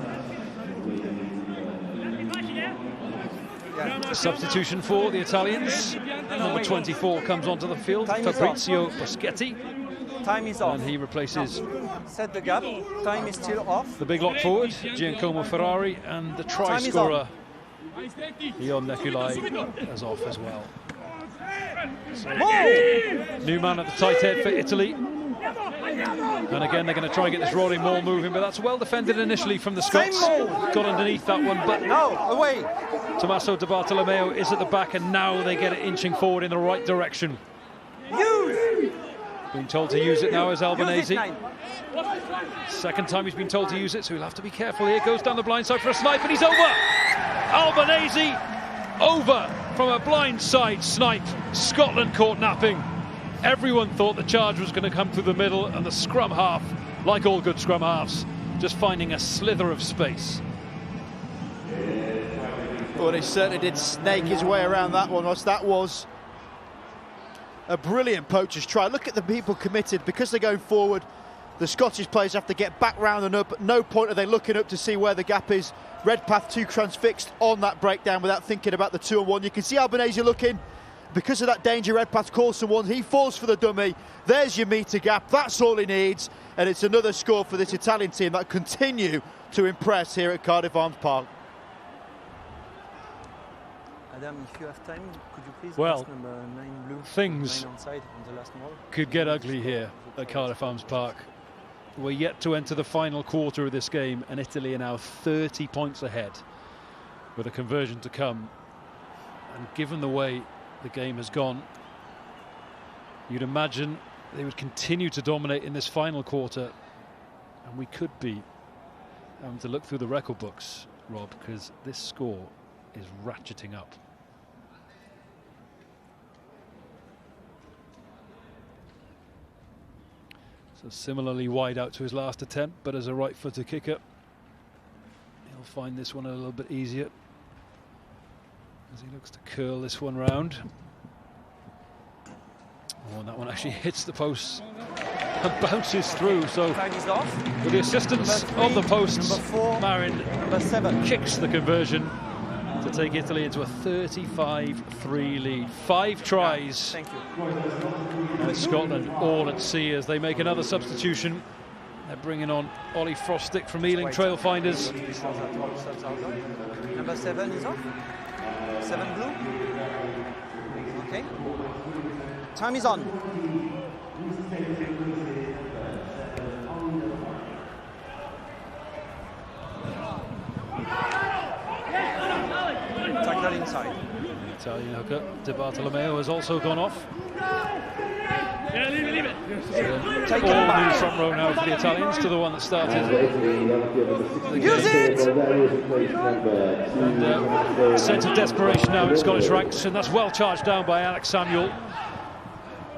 A substitution for the Italians. Number 24 comes onto the field, Fabrizio Boschetti. Time is off. And he replaces set the gap. Time is still off. The big lock forward, Giacomo Ferrari, and the try scorer, Ion Nekulai, is off as well. So, new man at the tight head for Italy. And again, they're going to try and get this rolling ball moving, but that's well defended initially from the Scots. Got underneath that one, but away. Tommaso Di Bartolomeo is at the back, and now they get it inching forward in the right direction. Being told to use it now is Albanese. Second time he's been told to use it, so he'll have to be careful here. Goes down the blind side for a snipe, and he's over. Albanese over from a blind side snipe. Scotland caught napping. Everyone thought the charge was going to come through the middle, and the scrum half, like all good scrum halves, just finding a slither of space. Well, he certainly did snake his way around that one, Ross. That was a brilliant poacher's try. Look at the people committed. Because they're going forward, the Scottish players have to get back round and up. At no point are they looking up to see where the gap is. Redpath too transfixed on that breakdown without thinking about the 2-on-1. You can see Albanese looking. Because of that danger, Redpath calls someone. He falls for the dummy. There's your metre gap. That's all he needs. And it's another score for this Italian team that continue to impress here at Cardiff Arms Park. Adam, if you have time, could you please well, number 9 blue, things 9 onside on the last ball? Could get ugly here at Cardiff Arms Park. We're yet to enter the final quarter of this game, and Italy are now 30 points ahead with a conversion to come. And given the way the game has gone, you'd imagine they would continue to dominate in this final quarter, and we could be having to look through the record books, Rob, because this score is ratcheting up. So similarly wide out to his last attempt, but as a right-footed kicker, he'll find this one a little bit easier as he looks to curl this one round. Oh, and that one actually hits the post and bounces through. So with the assistance of the posts, Marin kicks the conversion to take Italy into a 35-3 lead. 5 tries. Thank you. And Scotland all at sea as they make another substitution. They're bringing on Ollie Frostick from Ealing Trailfinders. Number 7 is off. 7 blue. Okay. Time is on. Tackle inside. Italian hooker Di Bartolomeo has also gone off. Take All it back. new front row now for the Italians to the one that started. Use it! And sense of desperation now in Scottish ranks, and that's well charged down by Alex Samuel.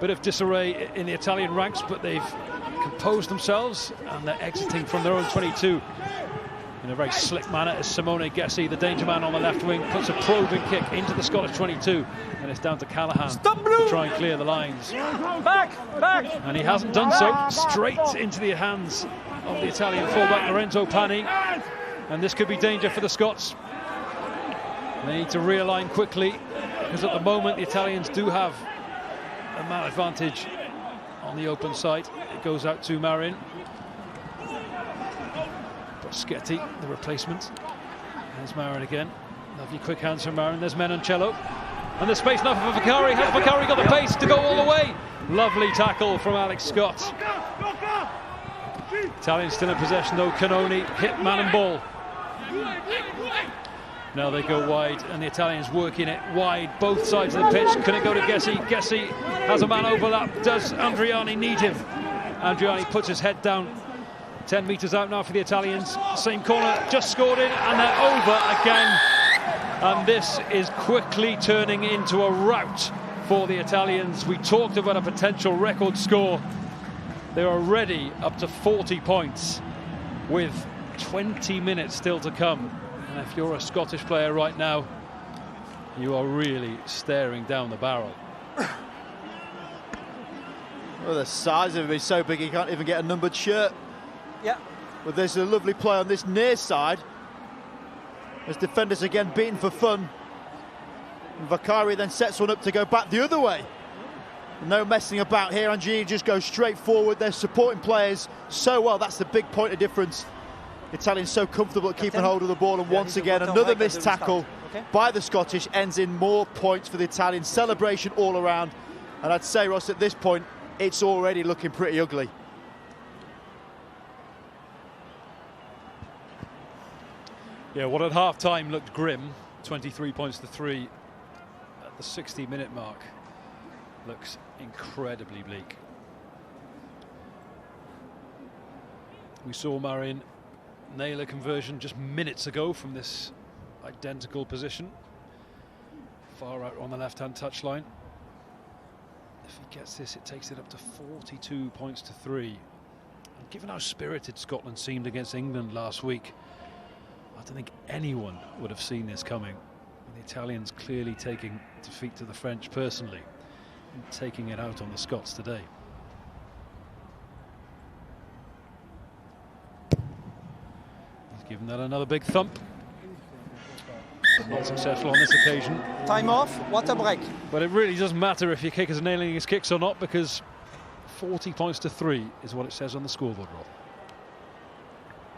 Bit of disarray in the Italian ranks, but they've composed themselves and they're exiting from their own 22 in a very slick manner as Simone Gessi, the danger man on the left wing, puts a probing kick into the Scottish 22, and it's down to Callaghan to try and clear the lines. Back! And he hasn't done so. Straight into the hands of the Italian fullback Lorenzo Pani, and this could be danger for the Scots. They need to realign quickly, because at the moment the Italians do have a man advantage on the open side. It goes out to Marin. Schetti, the replacement. There's Marin again. Lovely quick hands from Marin. There's Menoncello. And there's space now for Vakari. Has Vakari got the pace to go all the way? Lovely tackle from Alex Scott. Italians still in possession though. Canoni hit man and ball. Now they go wide and the Italians working it wide, both sides of the pitch. Can it go to Gessi? Gessi has a man overlap. Does Andriani need him? Andriani puts his head down. 10 metres out now for the Italians. Same corner, just scored in, and they're over again. And this is quickly turning into a rout for the Italians. We talked about a potential record score. They're already up to 40 points with 20 minutes still to come. And if you're a Scottish player right now, you are really staring down the barrel. Well, the size of him is so big he can't even get a numbered shirt. Yeah. Well, there's a lovely play on this near side. As defenders again beaten for fun. And Vakari then sets one up to go back the other way. No messing about here. Andrini just goes straight forward. They're supporting players so well. That's the big point of difference. Italians so comfortable at keeping hold of the ball. And once again, another missed tackle by the Scottish ends in more points for the Italians. Celebration all around. And I'd say, Ross, at this point, it's already looking pretty ugly. Yeah, what at half-time looked grim, 23 points to 3 at the 60-minute mark, looks incredibly bleak. We saw Marin nail a conversion just minutes ago from this identical position, far out on the left-hand touchline. If he gets this, it takes it up to 42 points to 3. And given how spirited Scotland seemed against England last week, I don't think anyone would have seen this coming. The Italians clearly taking defeat to the French personally and taking it out on the Scots today. He's given that another big thump. But not successful on this occasion. Time off, water break. But it really doesn't matter if your kickers are nailing his kicks or not, because 40 points to 3 is what it says on the scoreboard roll.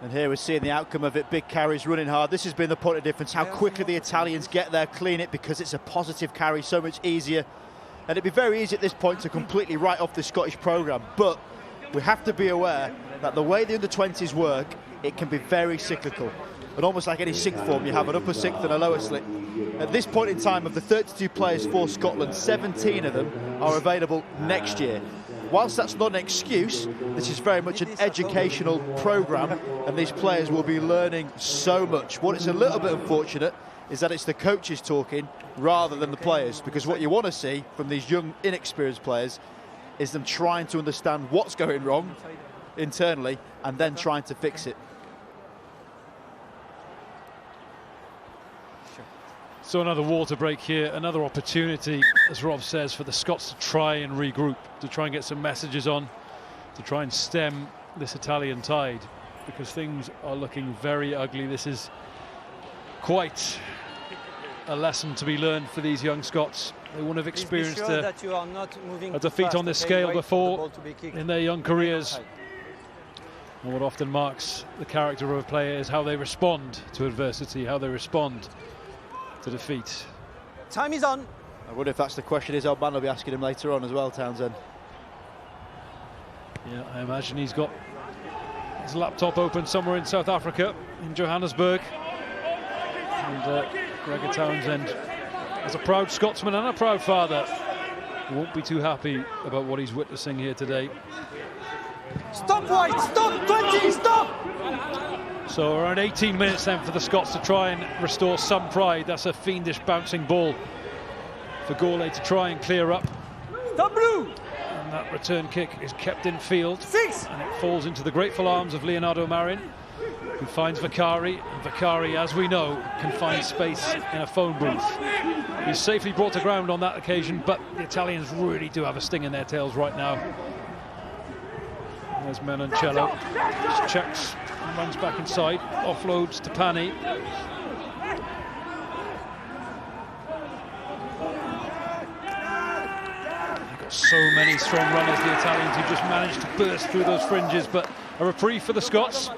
And here we're seeing the outcome of it. Big carries, running hard. This has been the point of difference, how quickly the Italians get there, clean it, because it's a positive carry, so much easier. And it'd be very easy at this point to completely write off the Scottish programme. But we have to be aware that the way the under-20s work, it can be very cyclical. And almost like any sixth form, you have an upper sixth and a lower sixth. At this point in time, of the 32 players for Scotland, 17 of them are available next year. Whilst that's not an excuse, this is very much an educational programme, and these players will be learning so much. What is a little bit unfortunate is that it's the coaches talking rather than the players, because what you want to see from these young, inexperienced players is them trying to understand what's going wrong internally and then trying to fix it. So another water break here, another opportunity, as Rob says, for the Scots to try and regroup, to try and get some messages on, to try and stem this Italian tide, because things are looking very ugly. This is quite a lesson to be learned for these young Scots. They wouldn't have experienced a defeat on this scale before in their young careers. And what often marks the character of a player is how they respond to adversity, how they respond to defeat. Time is on. I wonder if that's the question his old man will be asking him later on as well, Townsend. Yeah, I imagine he's got his laptop open somewhere in South Africa, in Johannesburg. And Gregor Townsend, as a proud Scotsman and a proud father, won't be too happy about what he's witnessing here today. Stop, White! Stop! 20! Stop! So around 18 minutes then for the Scots to try and restore some pride. That's a fiendish bouncing ball for Gourlay to try and clear up. Stop, Blue! And that return kick is kept in field. 6! And it falls into the grateful arms of Leonardo Marin, who finds Vicari. And Vicari, as we know, can find space in a phone booth. He's safely brought to ground on that occasion, but the Italians really do have a sting in their tails right now. There's Menoncello, just checks and runs back inside, offloads to Pani. They've got so many strong runners, the Italians, who just managed to burst through those fringes, but a reprieve for the Scots.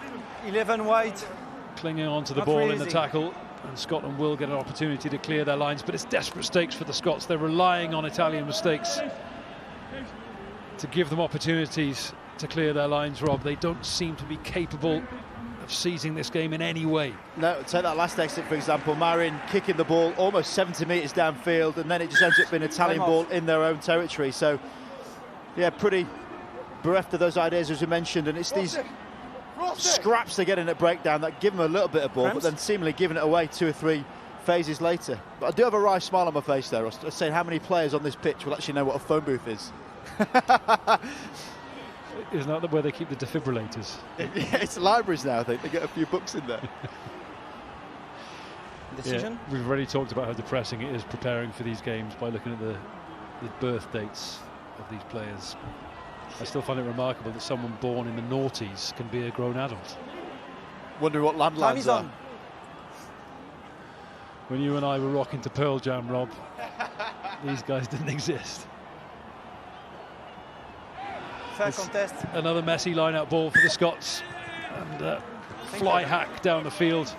11 White. Clinging on to the ball in the tackle, and Scotland will get an opportunity to clear their lines, but it's desperate stakes for the Scots. They're relying on Italian mistakes to give them opportunities to clear their lines, Rob. They don't seem to be capable of seizing this game in any way. No, take that last exit, for example. Marin kicking the ball almost 70 metres downfield, and then it just ends up being an Italian ball in their own territory. So, yeah, pretty bereft of those ideas, as we mentioned, and it's these scraps they get in at breakdown that give them a little bit of ball, but then seemingly giving it away 2 or 3 phases later. But I do have a wry smile on my face there. I was saying how many players on this pitch will actually know what a phone booth is. Isn't that where they keep the defibrillators? Yeah, it's libraries now, I think. They get a few books in there. Decision? Yeah, we've already talked about how depressing it is preparing for these games by looking at the birth dates of these players. I still find it remarkable that someone born in the noughties can be a grown adult. Wonder what landlines are. When you and I were rocking to Pearl Jam, Rob, these guys didn't exist. Fair contest. Another messy line-out ball for the Scots, and fly hack down the field.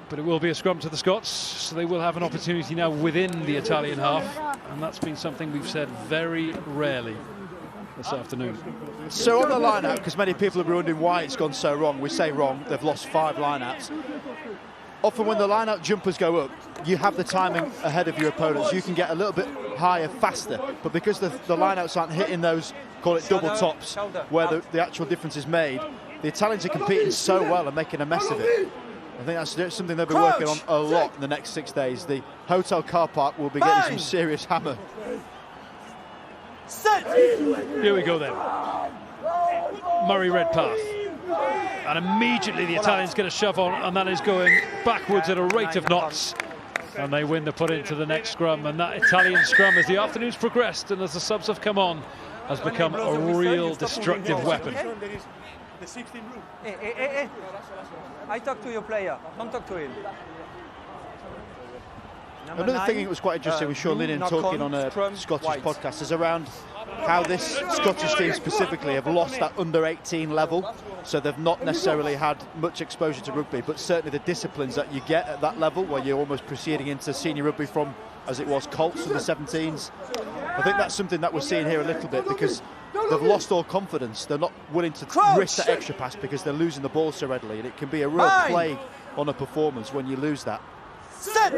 But it will be a scrum to the Scots, so they will have an opportunity now within the Italian half, and that's been something we've said very rarely this afternoon. So on the line-out, because many people have been wondering why it's gone so wrong, we say wrong, they've lost 5 line-outs. Often when the line-out jumpers go up, you have the timing ahead of your opponents. You can get a little bit higher faster, but because the line-outs aren't hitting those, call it double tops, where the actual difference is made, the Italians are competing so well and making a mess of it. I think that's something they'll be working on a lot in the next 6 days. The hotel car park will be getting some serious hammer. Set! Here we go then. Murray Redpath. And immediately the Italians get a shove on, and that is going backwards at a rate of knots. And they win the put into the next scrum. And that Italian scrum, as the afternoon's progressed and as the subs have come on, has become a real destructive weapon. The 16 room. I talk to your player, don't talk to him. Another thing that was quite interesting with Sean Lennon talking on a Scottish podcast is around how this Scottish team specifically have lost that under-18 level. So they've not necessarily had much exposure to rugby, but certainly the disciplines that you get at that level, where you're almost proceeding into senior rugby from, as it was, Colts in the 17s. I think that's something that we're seeing here a little bit, because they've lost all confidence. They're not willing to risk that extra pass because they're losing the ball so readily, and it can be a real plague on a performance when you lose that. Set!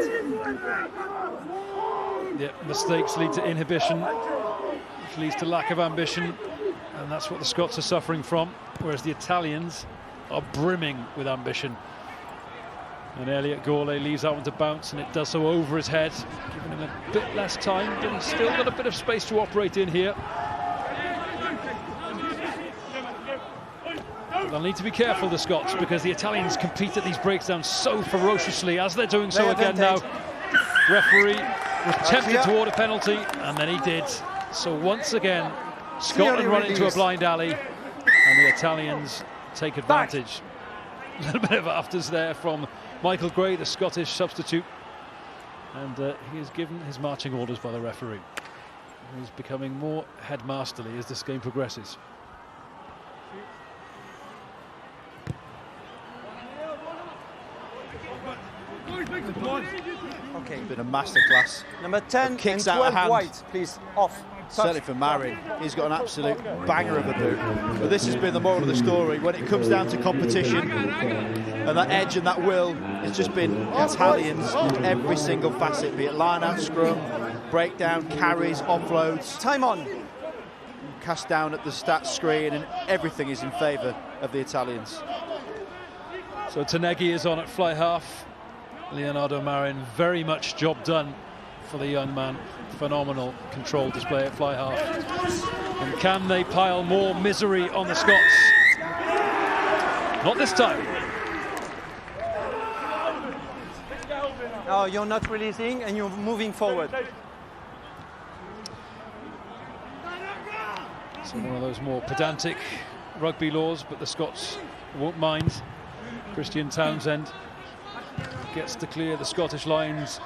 Yeah, mistakes lead to inhibition, which leads to lack of ambition, and that's what the Scots are suffering from, whereas the Italians are brimming with ambition. And Elliot Gourlay leaves that one to bounce, and it does so over his head, giving him a bit less time, but he's still got a bit of space to operate in here. They'll need to be careful, the Scots, because the Italians compete at these breakdowns so ferociously, as they're doing so again now. Referee was tempted toward a penalty, and then he did. So once again, Scotland run into a blind alley, and the Italians take advantage. A little bit of afters there from Michael Gray, the Scottish substitute, and he is given his marching orders by the referee. He's becoming more headmasterly as this game progresses. Okay. It's been a masterclass. Number 10 and Kicks out of 12 hand. white, please, off. Certainly for Marin, he's got an absolute banger of a boot. But this has been the moral of the story. When it comes down to competition, and that edge and that will, it's just been Italians in every single facet, be it line-out, scrum, breakdown, carries, offloads. Time on. Cast down at the stats screen, and everything is in favour of the Italians. So Tanegi is on at fly half. Leonardo Marin, very much job done for the young man. Phenomenal control display at fly half. And can they pile more misery on the Scots? Not this time. Oh, you're not releasing and you're moving forward. So one of those more pedantic rugby laws, but the Scots won't mind. Christian Townsend gets to clear the Scottish lines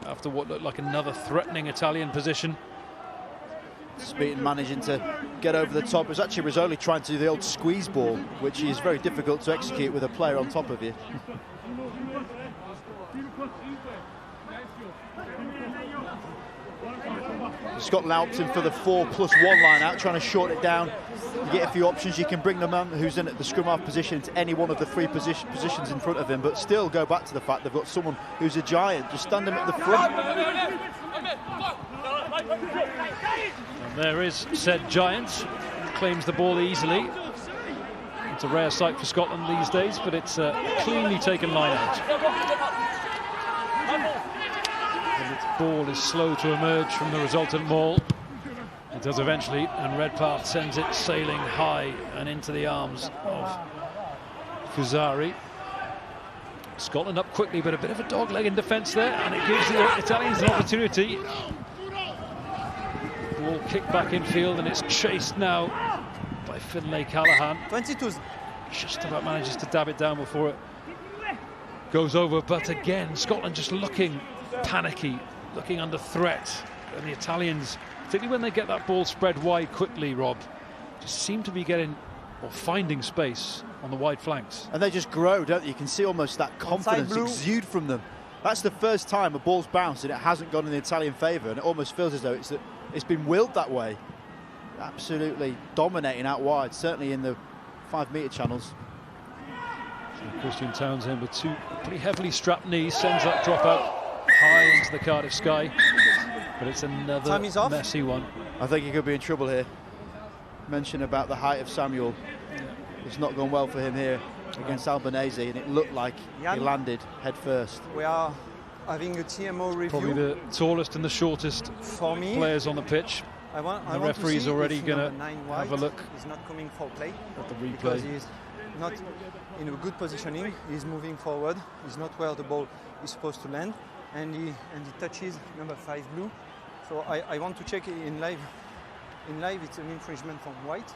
after what looked like another threatening Italian position. Speeton managing to get over the top. It was actually Rizzoli trying to do the old squeeze ball, which is very difficult to execute with a player on top of you. Scotland opting for the 4+1 line out, trying to short it down. You get a few options. You can bring the man who's in at the scrum half position to any one of the three positions in front of him, but still go back to the fact they've got someone who's a giant. Just stand him at the front. And there is said giant, claims the ball easily. It's a rare sight for Scotland these days, but it's a cleanly taken line out. And its ball is slow to emerge from the resultant maul. It does eventually, and Redpath sends it sailing high and into the arms of Fusari. Scotland up quickly, but a bit of a dogleg in defence there, and it gives the Italians an opportunity. Ball kicked back in field, and it's chased now by Finlay Callaghan. 22. Just about manages to dab it down before it goes over, but again, Scotland just looking panicky, looking under threat, and the Italians, particularly when they get that ball spread wide quickly, Rob, just seem to be getting or finding space on the wide flanks. And they just grow, don't they? You can see almost that confidence exude from them. That's the first time a ball's bounced and it hasn't gone in the Italian favour, and it almost feels as though it's been willed that way. Absolutely dominating out wide, certainly in the 5-metre channels. So Christian Townsend with two pretty heavily strapped knees sends that drop out high into the Cardiff sky, but it's another messy one. I think he could be in trouble here. Mention about the height of Samuel. It's not gone well for him here against Albanese, and it looked like he landed head first. We are having a TMO review. Probably the tallest and the shortest for me players on the pitch. The referee's already going to have a look. He's not coming for play at the replay. Because he's not in a good positioning. He's moving forward. He's not where the ball is supposed to land, and he touches number 5 blue. So I want to check in live. In live, it's an infringement from white.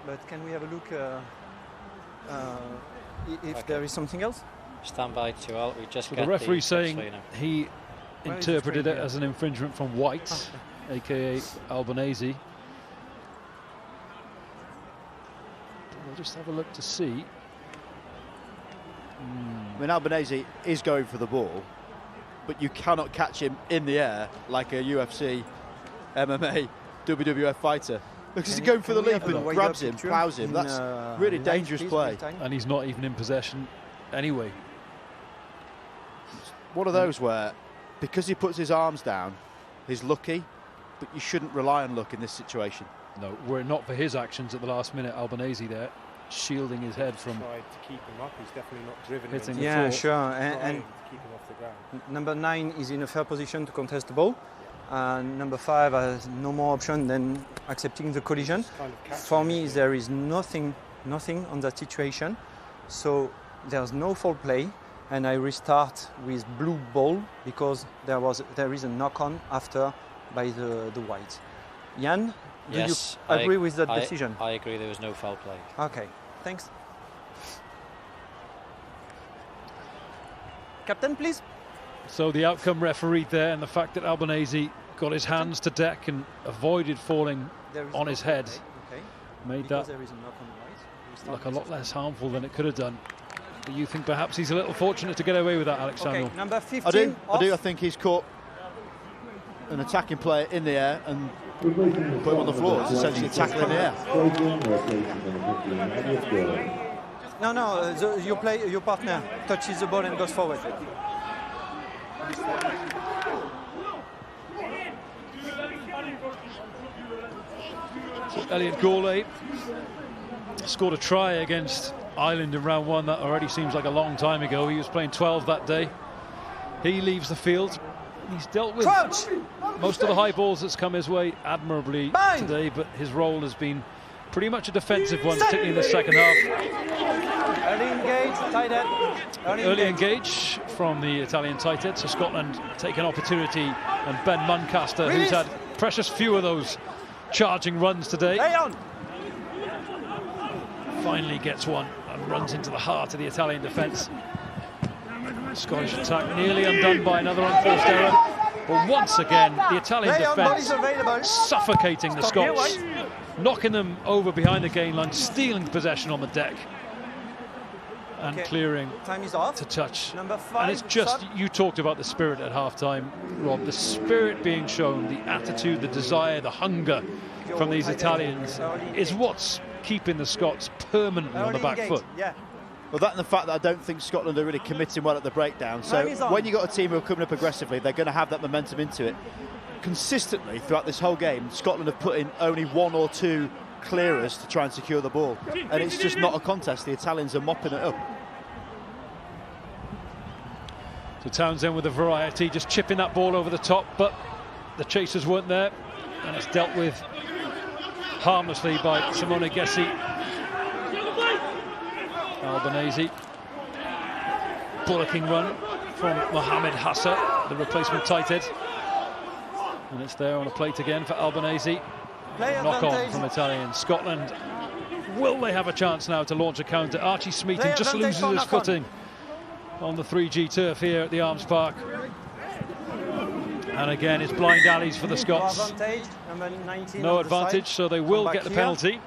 But can we have a look if there is something else? Stand by to all. We just so the referee saying he interpreted it as an infringement from white, aka Albanese. We'll just have a look to see. I mean, Albanese is going for the ball, but you cannot catch him in the air like a UFC, MMA, WWF fighter. Because he's going for the leap and grabs him, plows him. That's really dangerous play. And he's not even in possession anyway. It's one of those where, because he puts his arms down, he's lucky, but you shouldn't rely on luck in this situation. No, were it not for his actions at the last minute, Albanese there, shielding his head from tried to keep him up. He's definitely not driven hitting him. the floor. Sure. And to keep him off the ground. Number 9 is in a fair position to contest the ball. And number 5 has no more option than accepting the collision. Kind of for me, there is nothing on that situation. So there's no foul play, and I restart with blue ball because there is a knock-on after by the white. Jan, do you agree with that decision? I agree. There was no foul play. Okay, thanks. Captain, please. So the outcome refereed there, and the fact that Albanese got his hands to deck and avoided falling on his head made that look a lot less harmful than it could have done. But you think perhaps he's a little fortunate to get away with that, Alexander? Okay, number 15. I do. I think he's caught an attacking player in the air and put him on the floor. It's essentially a tackle in the air. No, your partner touches the ball and goes forward. Elliot Gourlay scored a try against Ireland in round one. That already seems like a long time ago. He was playing 12 that day. He leaves the field. He's dealt with most of the high balls that's come his way admirably today, but his role has been pretty much a defensive one, particularly in the second half. Early engage, tight head. Early engage from the Italian tight head, so Scotland take an opportunity, and Ben Muncaster, who's had precious few of those charging runs today, finally gets one and runs into the heart of the Italian defence. Scottish attack nearly undone by another unforced error, but once again the Italian defence suffocating the Scots, knocking them over behind the gain line, stealing possession on the deck and clearing to touch. And it's just, you talked about the spirit at half-time, Rob, the spirit being shown, the attitude, the desire, the hunger from these Italians is what's keeping the Scots permanently on the back foot. Well, that and the fact that I don't think Scotland are really committing well at the breakdown. So when you've got a team who are coming up aggressively, they're going to have that momentum into it. Consistently throughout this whole game, Scotland have put in only one or two clearers to try and secure the ball. And it's just not a contest. The Italians are mopping it up. So Townsend with a variety, just chipping that ball over the top, but the chasers weren't there. And it's dealt with harmlessly by Simone Gessi. Albanese, bullocking run from Mohamed Hassa, the replacement tight head, and it's there on a plate again for Albanese. Knock on from Italian. Scotland, will they have a chance now to launch a counter? Archie Smeaton just loses his footing on the 3G turf here at the Arms Park, and again it's blind alleys for the Scots. No advantage, so they will get the penalty.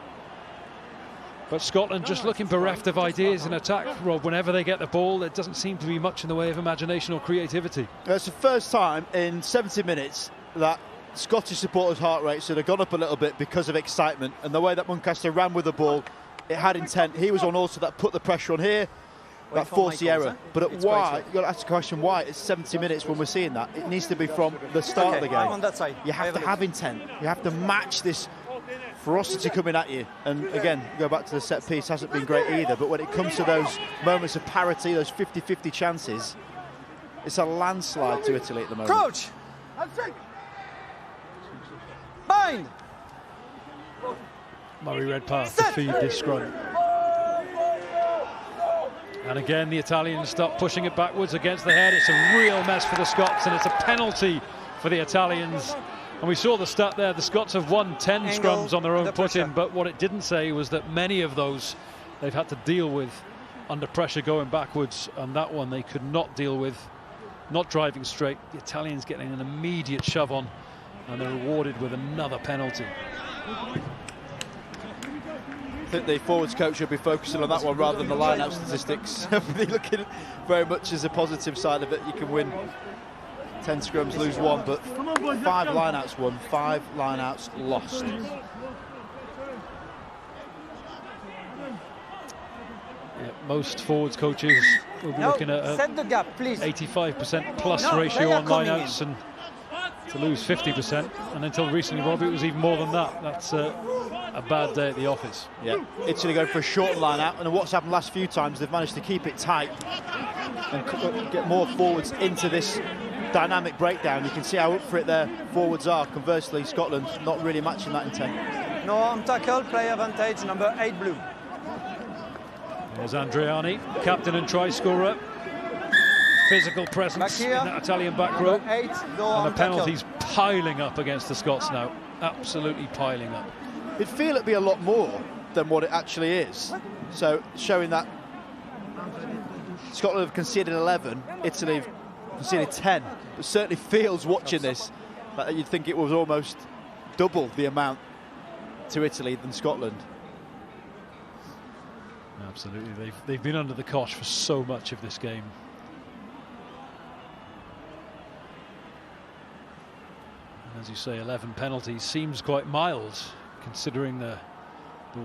But Scotland just looking bereft of ideas in attack, Rob. Whenever they get the ball, there doesn't seem to be much in the way of imagination or creativity. It's the first time in 70 minutes that Scottish supporters' heart rates have gone up a little bit because of excitement. And the way that Muncaster ran with the ball, it had intent. He was on also that put the pressure on here, that forced the error. But at why, you've got to ask the question why it's 70 minutes when we're seeing that. It needs to be from the start of the game. I'm on that side. You have to have intent. You have to match this ferocity coming at you. And again, go back to the set piece, hasn't been great either, but when it comes to those moments of parity, those 50-50 chances, it's a landslide to Italy at the moment. Crouch! Bind! Murray Redpath to feed this scrum. And again the Italians start pushing it backwards against the head. It's a real mess for the Scots, and it's a penalty for the Italians. And we saw the stat there, the Scots have won 10 scrums on their own put-in, but what it didn't say was that many of those they've had to deal with under pressure going backwards, and that one they could not deal with, not driving straight. The Italians getting an immediate shove on, and they're rewarded with another penalty. I think the forwards coach should be focusing on that one rather than the line-out statistics. Looking very much as a positive side of it. You can win 10 scrums, lose one, but 5 line-outs won, 5 line-outs lost. Yeah, most forwards coaches will be looking at a 85% plus ratio on line-outs, and to lose 50%, and until recently, Rob, it was even more than that. That's a bad day at the office. Yeah, Italy going for a short line-out, and what's happened last few times, they've managed to keep it tight and get more forwards into this dynamic breakdown. You can see how up for it their forwards are. Conversely, Scotland not really matching that intent. No arm tackle, play advantage, number 8 blue. There's Andreani, captain and try scorer. Physical presence in that Italian back row. 8, no and the penalties piling up against the Scots now. Absolutely piling up. You'd feel it'd be a lot more than what it actually is. So showing that Scotland have conceded 11, Italy have conceded 10. It certainly feels, watching this, that you'd think it was almost double the amount to Italy than Scotland. Absolutely, they've been under the cosh for so much of this game. And as you say, 11 penalties seems quite mild, considering the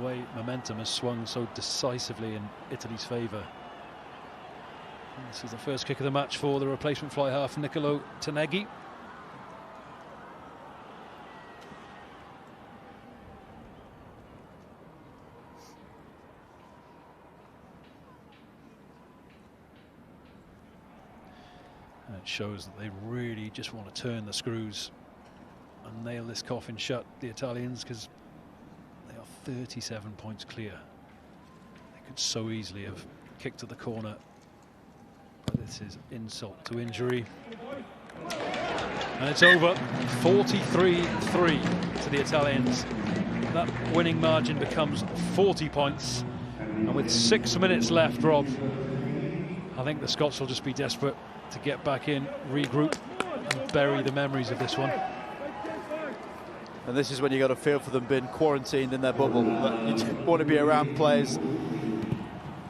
way momentum has swung so decisively in Italy's favour. This is the first kick of the match for the replacement fly half, Nicolo Taneghi. And it shows that they really just want to turn the screws and nail this coffin shut, the Italians, because they are 37 points clear. They could so easily have kicked to the corner. But this is insult to injury. And it's over. 43-3 to the Italians. That winning margin becomes 40 points. And with 6 minutes left, Rob, I think the Scots will just be desperate to get back in, regroup, and bury the memories of this one. And this is when you got a feel for them being quarantined in their bubble. You want to be around players.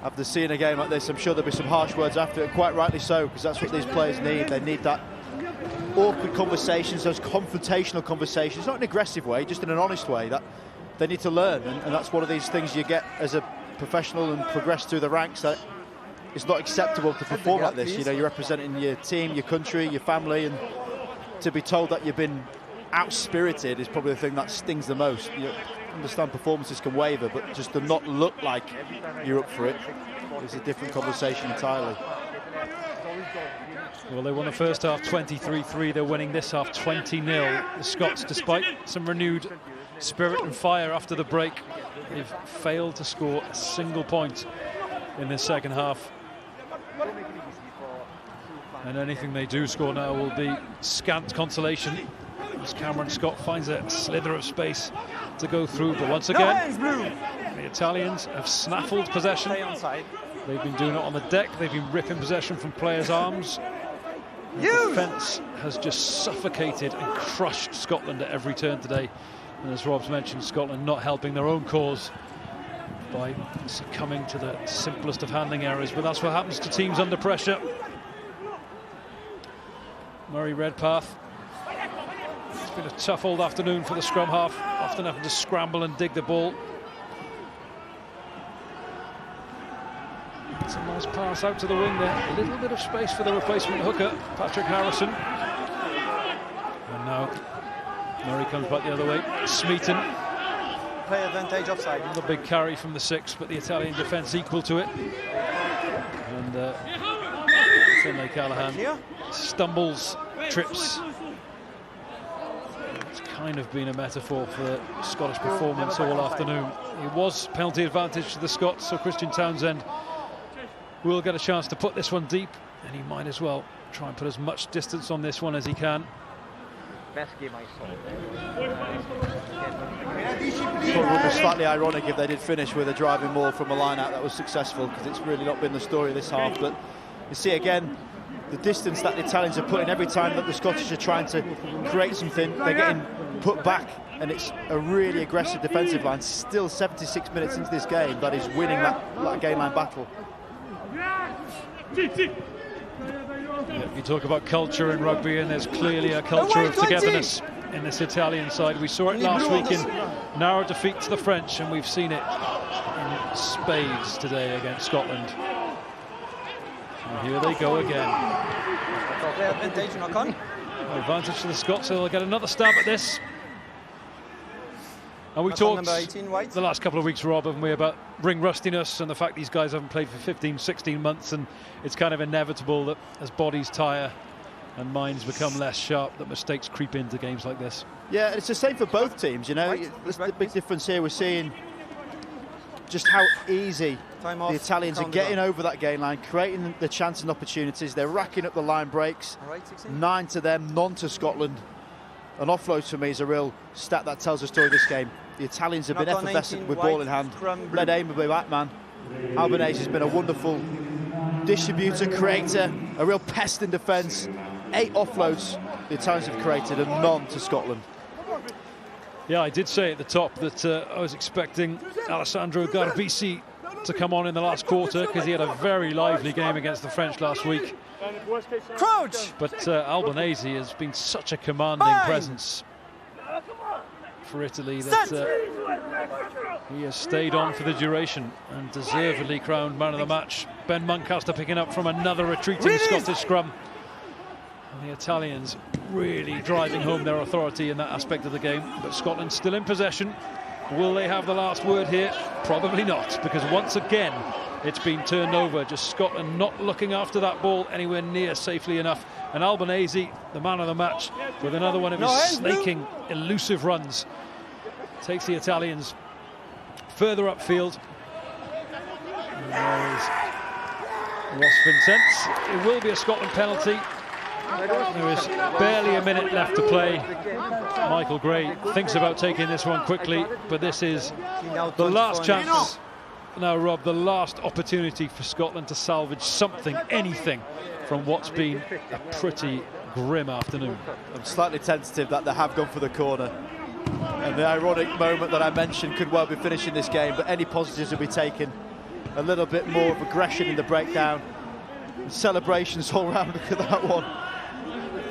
After seeing a game like this, I'm sure there'll be some harsh words after it, quite rightly so, because that's what these players need. They need that awkward conversations, those confrontational conversations, not in an aggressive way, just in an honest way, that they need to learn. And that's one of these things you get as a professional and progress through the ranks, that it's not acceptable to perform like this. You know, you're representing your team, your country, your family, and to be told that you've been out-spirited is probably the thing that stings the most. You understand performances can waver, but just to not look like you're up for it is a different conversation entirely. Well, they won the first half 23-3. They're winning this half 20-0. The Scots, despite some renewed spirit and fire after the break, they've failed to score a single point in this second half. And anything they do score now will be scant consolation, as Cameron Scott finds a slither of space to go through. But once again, the Italians have snaffled possession. They've been doing it on the deck. They've been ripping possession from players' arms. The defence has just suffocated and crushed Scotland at every turn today. And as Rob's mentioned, Scotland not helping their own cause by succumbing to the simplest of handling errors. But that's what happens to teams under pressure. Murray Redpath. It's been a tough old afternoon for the scrum half, often having to scramble and dig the ball. It's a nice pass out to the wing there. A little bit of space for the replacement hooker, Patrick Harrison. And now Murray comes back the other way. Smeaton. Play advantage offside. The big carry from the 6, but the Italian defence equal to it. And Finlay Callaghan stumbles, trips. It's kind of been a metaphor for the Scottish performance all afternoon. It was penalty advantage to the Scots, so Christian Townsend will get a chance to put this one deep, and he might as well try and put as much distance on this one as he can. Best game I saw. It would be slightly ironic if they did finish with a driving maul from a line-out that was successful, because it's really not been the story this half. But you see again the distance that the Italians are putting every time that the Scottish are trying to create something. They're getting put back, and it's a really aggressive defensive line. Still 76 minutes into this game, that is winning that game line battle. You talk about culture in rugby, and there's clearly a culture of togetherness in this Italian side. We saw it last week in narrow defeat to the French, and we've seen it in spades today against Scotland. And here they go again. Advantage, knock on. Advantage to the Scots, so they'll get another stab at this. And we talked number 18, White. the last couple of weeks, Rob, haven't we, about ring rustiness and the fact these guys haven't played for 15, 16 months, and it's kind of inevitable that as bodies tire and minds become less sharp, that mistakes creep into games like this. Yeah, it's the same for both teams, you know. The big difference here, we're seeing just how easy the Italians are getting over that game line, creating the chance and opportunities. They're racking up the line breaks. 9 to them, none to Scotland. An offload for me is a real stat that tells the story of this game. The Italians have been effervescent with ball in hand. Led aimably back, man. Albanese has been a wonderful distributor, creator, a real pest in defence. 8 offloads the Italians have created and none to Scotland. Yeah, I did say at the top that I was expecting Alessandro Garbisi to come on in the last quarter because he had a very lively game against the French last week. Crouch! But Albanese has been such a commanding presence for Italy that he has stayed on for the duration and deservedly crowned man of the match. Ben Muncaster picking up from another retreating Scottish scrum. And the Italians really driving home their authority in that aspect of the game. But Scotland still in possession. Will they have the last word here? Probably not, because once again it's been turned over. Just Scotland not looking after that ball anywhere near safely enough. And Albanese, the man of the match, with another one of his snaking, elusive runs, takes the Italians further upfield. And there is Ross Vincent. It will be a Scotland penalty. There is barely a minute left to play. Michael Gray thinks about taking this one quickly, but this is the last chance. Now, Rob, the last opportunity for Scotland to salvage something, anything, from what's been a pretty grim afternoon. I'm slightly tentative that they have gone for the corner. And the ironic moment that I mentioned could well be finishing this game, but any positives will be taken. A little bit more of aggression in the breakdown. Celebrations all round, look at that one.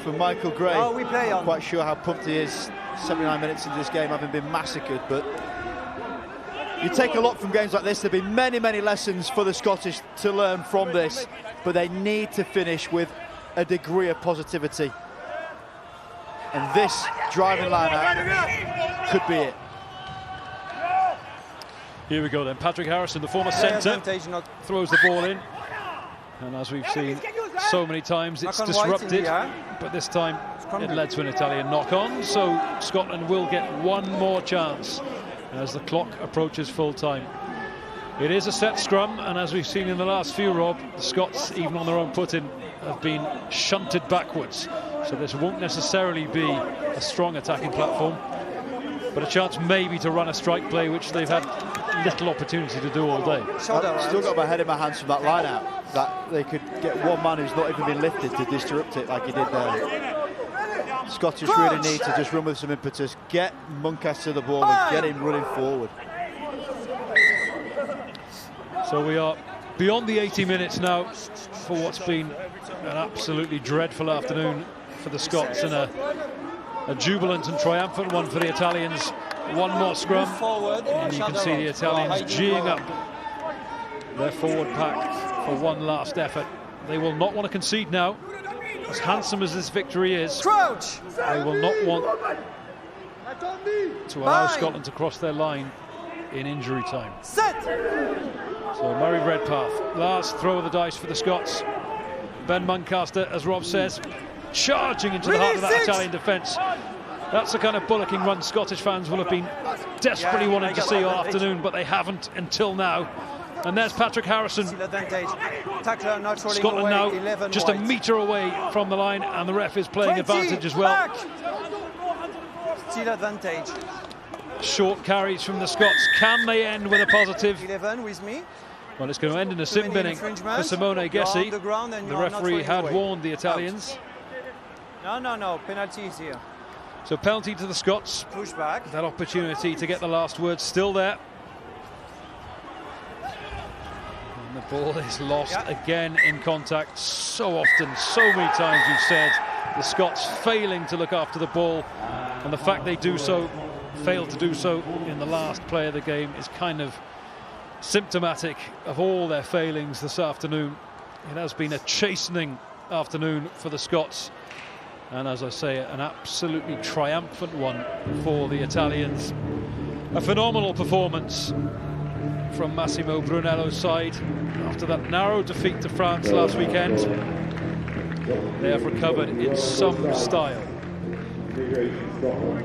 From Michael Gray. I'm quite sure how pumped he is 79 minutes into this game, having been massacred, but you take a lot from games like this. There have been many, many lessons for the Scottish to learn from this, but they need to finish with a degree of positivity. And this driving line-out could be it. Here we go then. Patrick Harrison, the former centre, throws the ball in. And as we've seen so many times, it's disrupted, but this time it led to an Italian knock-on. So Scotland will get one more chance as the clock approaches full time. It is a set scrum, and as we've seen in the last few, Rob, the Scots, even on their own footing, have been shunted backwards. So this won't necessarily be a strong attacking platform, but a chance maybe to run a strike play, which they've had little opportunity to do all day. I've still got my head in my hands from that line out, that they could get one man who's not even been lifted to disrupt it like he did there. Scottish really need to just run with some impetus, get Muncaster the ball and get him running forward. So we are beyond the 80 minutes now for what's been an absolutely dreadful afternoon for the Scots, and a jubilant and triumphant one for the Italians. One more scrum, and you can see the Italians geeing up their forward pack for one last effort. They will not want to concede now. As handsome as this victory is, they will not want to allow Scotland to cross their line in injury time. So Murray Redpath, last throw of the dice for the Scots. Ben Muncaster, as Rob says, charging into the heart of that Italian defence. That's the kind of bullocking run Scottish fans will have been desperately wanting to see all afternoon, but they haven't until now. And there's Patrick Harrison. Scotland now just a metre away from the line, and the ref is playing advantage as well. Still advantage. Short carries from the Scots. Can they end with a positive? 11 with me. Well, it's going to end in a sin binning for Simone Gessi. The referee had warned the Italians. No, penalty is here. So penalty to the Scots. Push back. That opportunity to get the last word still there. And the ball is lost again in contact. So often, so many times you've said, the Scots failing to look after the ball. And the fact they do so, failed to do so in the last play of the game, is kind of symptomatic of all their failings this afternoon. It has been a chastening afternoon for the Scots, and as I say, an absolutely triumphant one for the Italians. A phenomenal performance from Massimo Brunello's side after that narrow defeat to France last weekend. They have recovered in some style.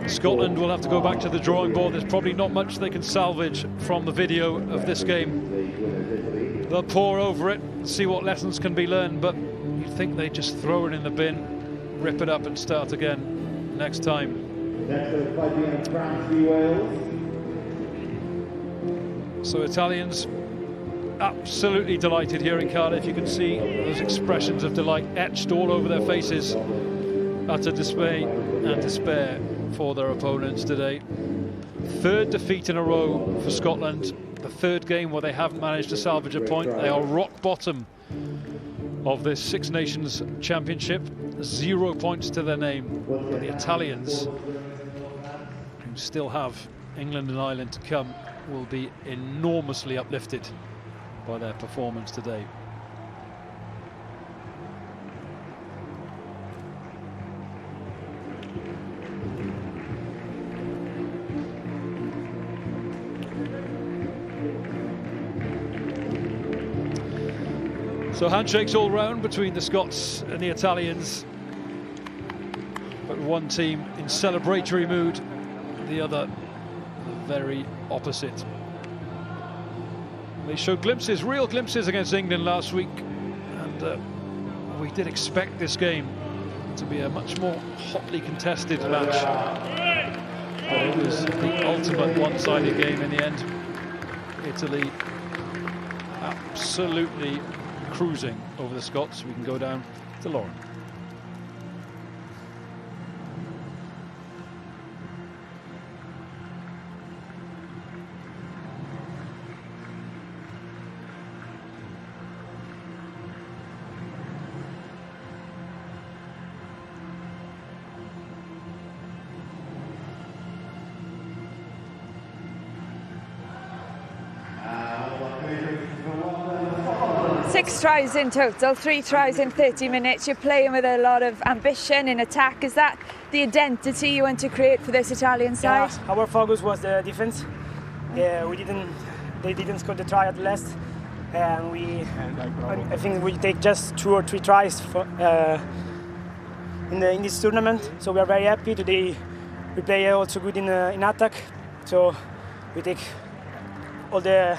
Scotland will have to go back to the drawing board. There's probably not much they can salvage from the video of this game. They'll pore over it and see what lessons can be learned, but you'd think they'd just throw it in the bin, rip it up and start again next time. So Italians absolutely delighted here in Cardiff. You can see those expressions of delight etched all over their faces, utter dismay and despair for their opponents today. Third defeat in a row for Scotland, the third game where they haven't managed to salvage a point. They are rock bottom of this Six Nations Championship, 0 points to their name. But the Italians, who still have England and Ireland to come, will be enormously uplifted by their performance today. So handshakes all round between the Scots and the Italians, but one team in celebratory mood, the other the very opposite. They showed glimpses, real glimpses against England last week, and we did expect this game to be a much more hotly contested match, but it was the ultimate one-sided game in the end. Italy absolutely cruising over the Scots. We can go down to Lauren. Six tries in total, 3 tries in 30 minutes. You're playing with a lot of ambition in attack. Is that the identity you want to create for this Italian side? Yeah, our focus was the defense. They didn't score the try at the last, and I think we take just 2 or 3 tries for, in this tournament. So we are very happy today. We play also good in attack. So we take all the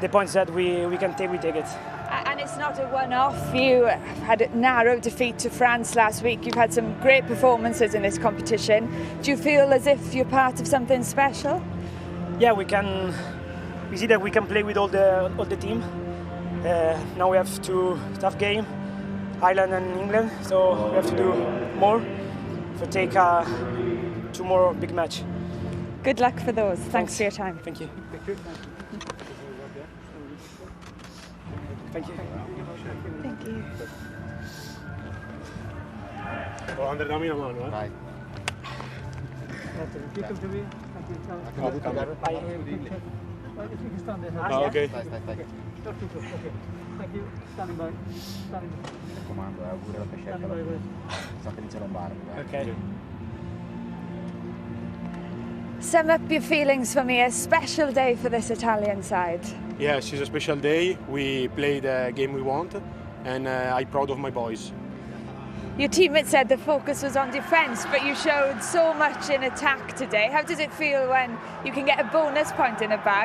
points that we can take. We take it. And it's not a one-off. You had a narrow defeat to France last week. You've had some great performances in this competition. Do you feel as if you're part of something special? Yeah, we see that we can play with all the team. Now we have 2 tough games, Ireland and England. So we have to do more to take 2 more big match. Good luck for those. Thanks for your time. Thank you. Thank you. Thank you. Oh, Andre, dammi una mano, Vai. Ok. Stai. Thank you. Standing by. Comando, pure la pescetta. Sapete lombardo. Okay. Sum up your feelings for me. A special day for this Italian side. Yeah, it's a special day. We played the game we want, and I'm proud of my boys. Your teammate said the focus was on defence, but you showed so much in attack today. How does it feel when you can get a bonus point in a bag?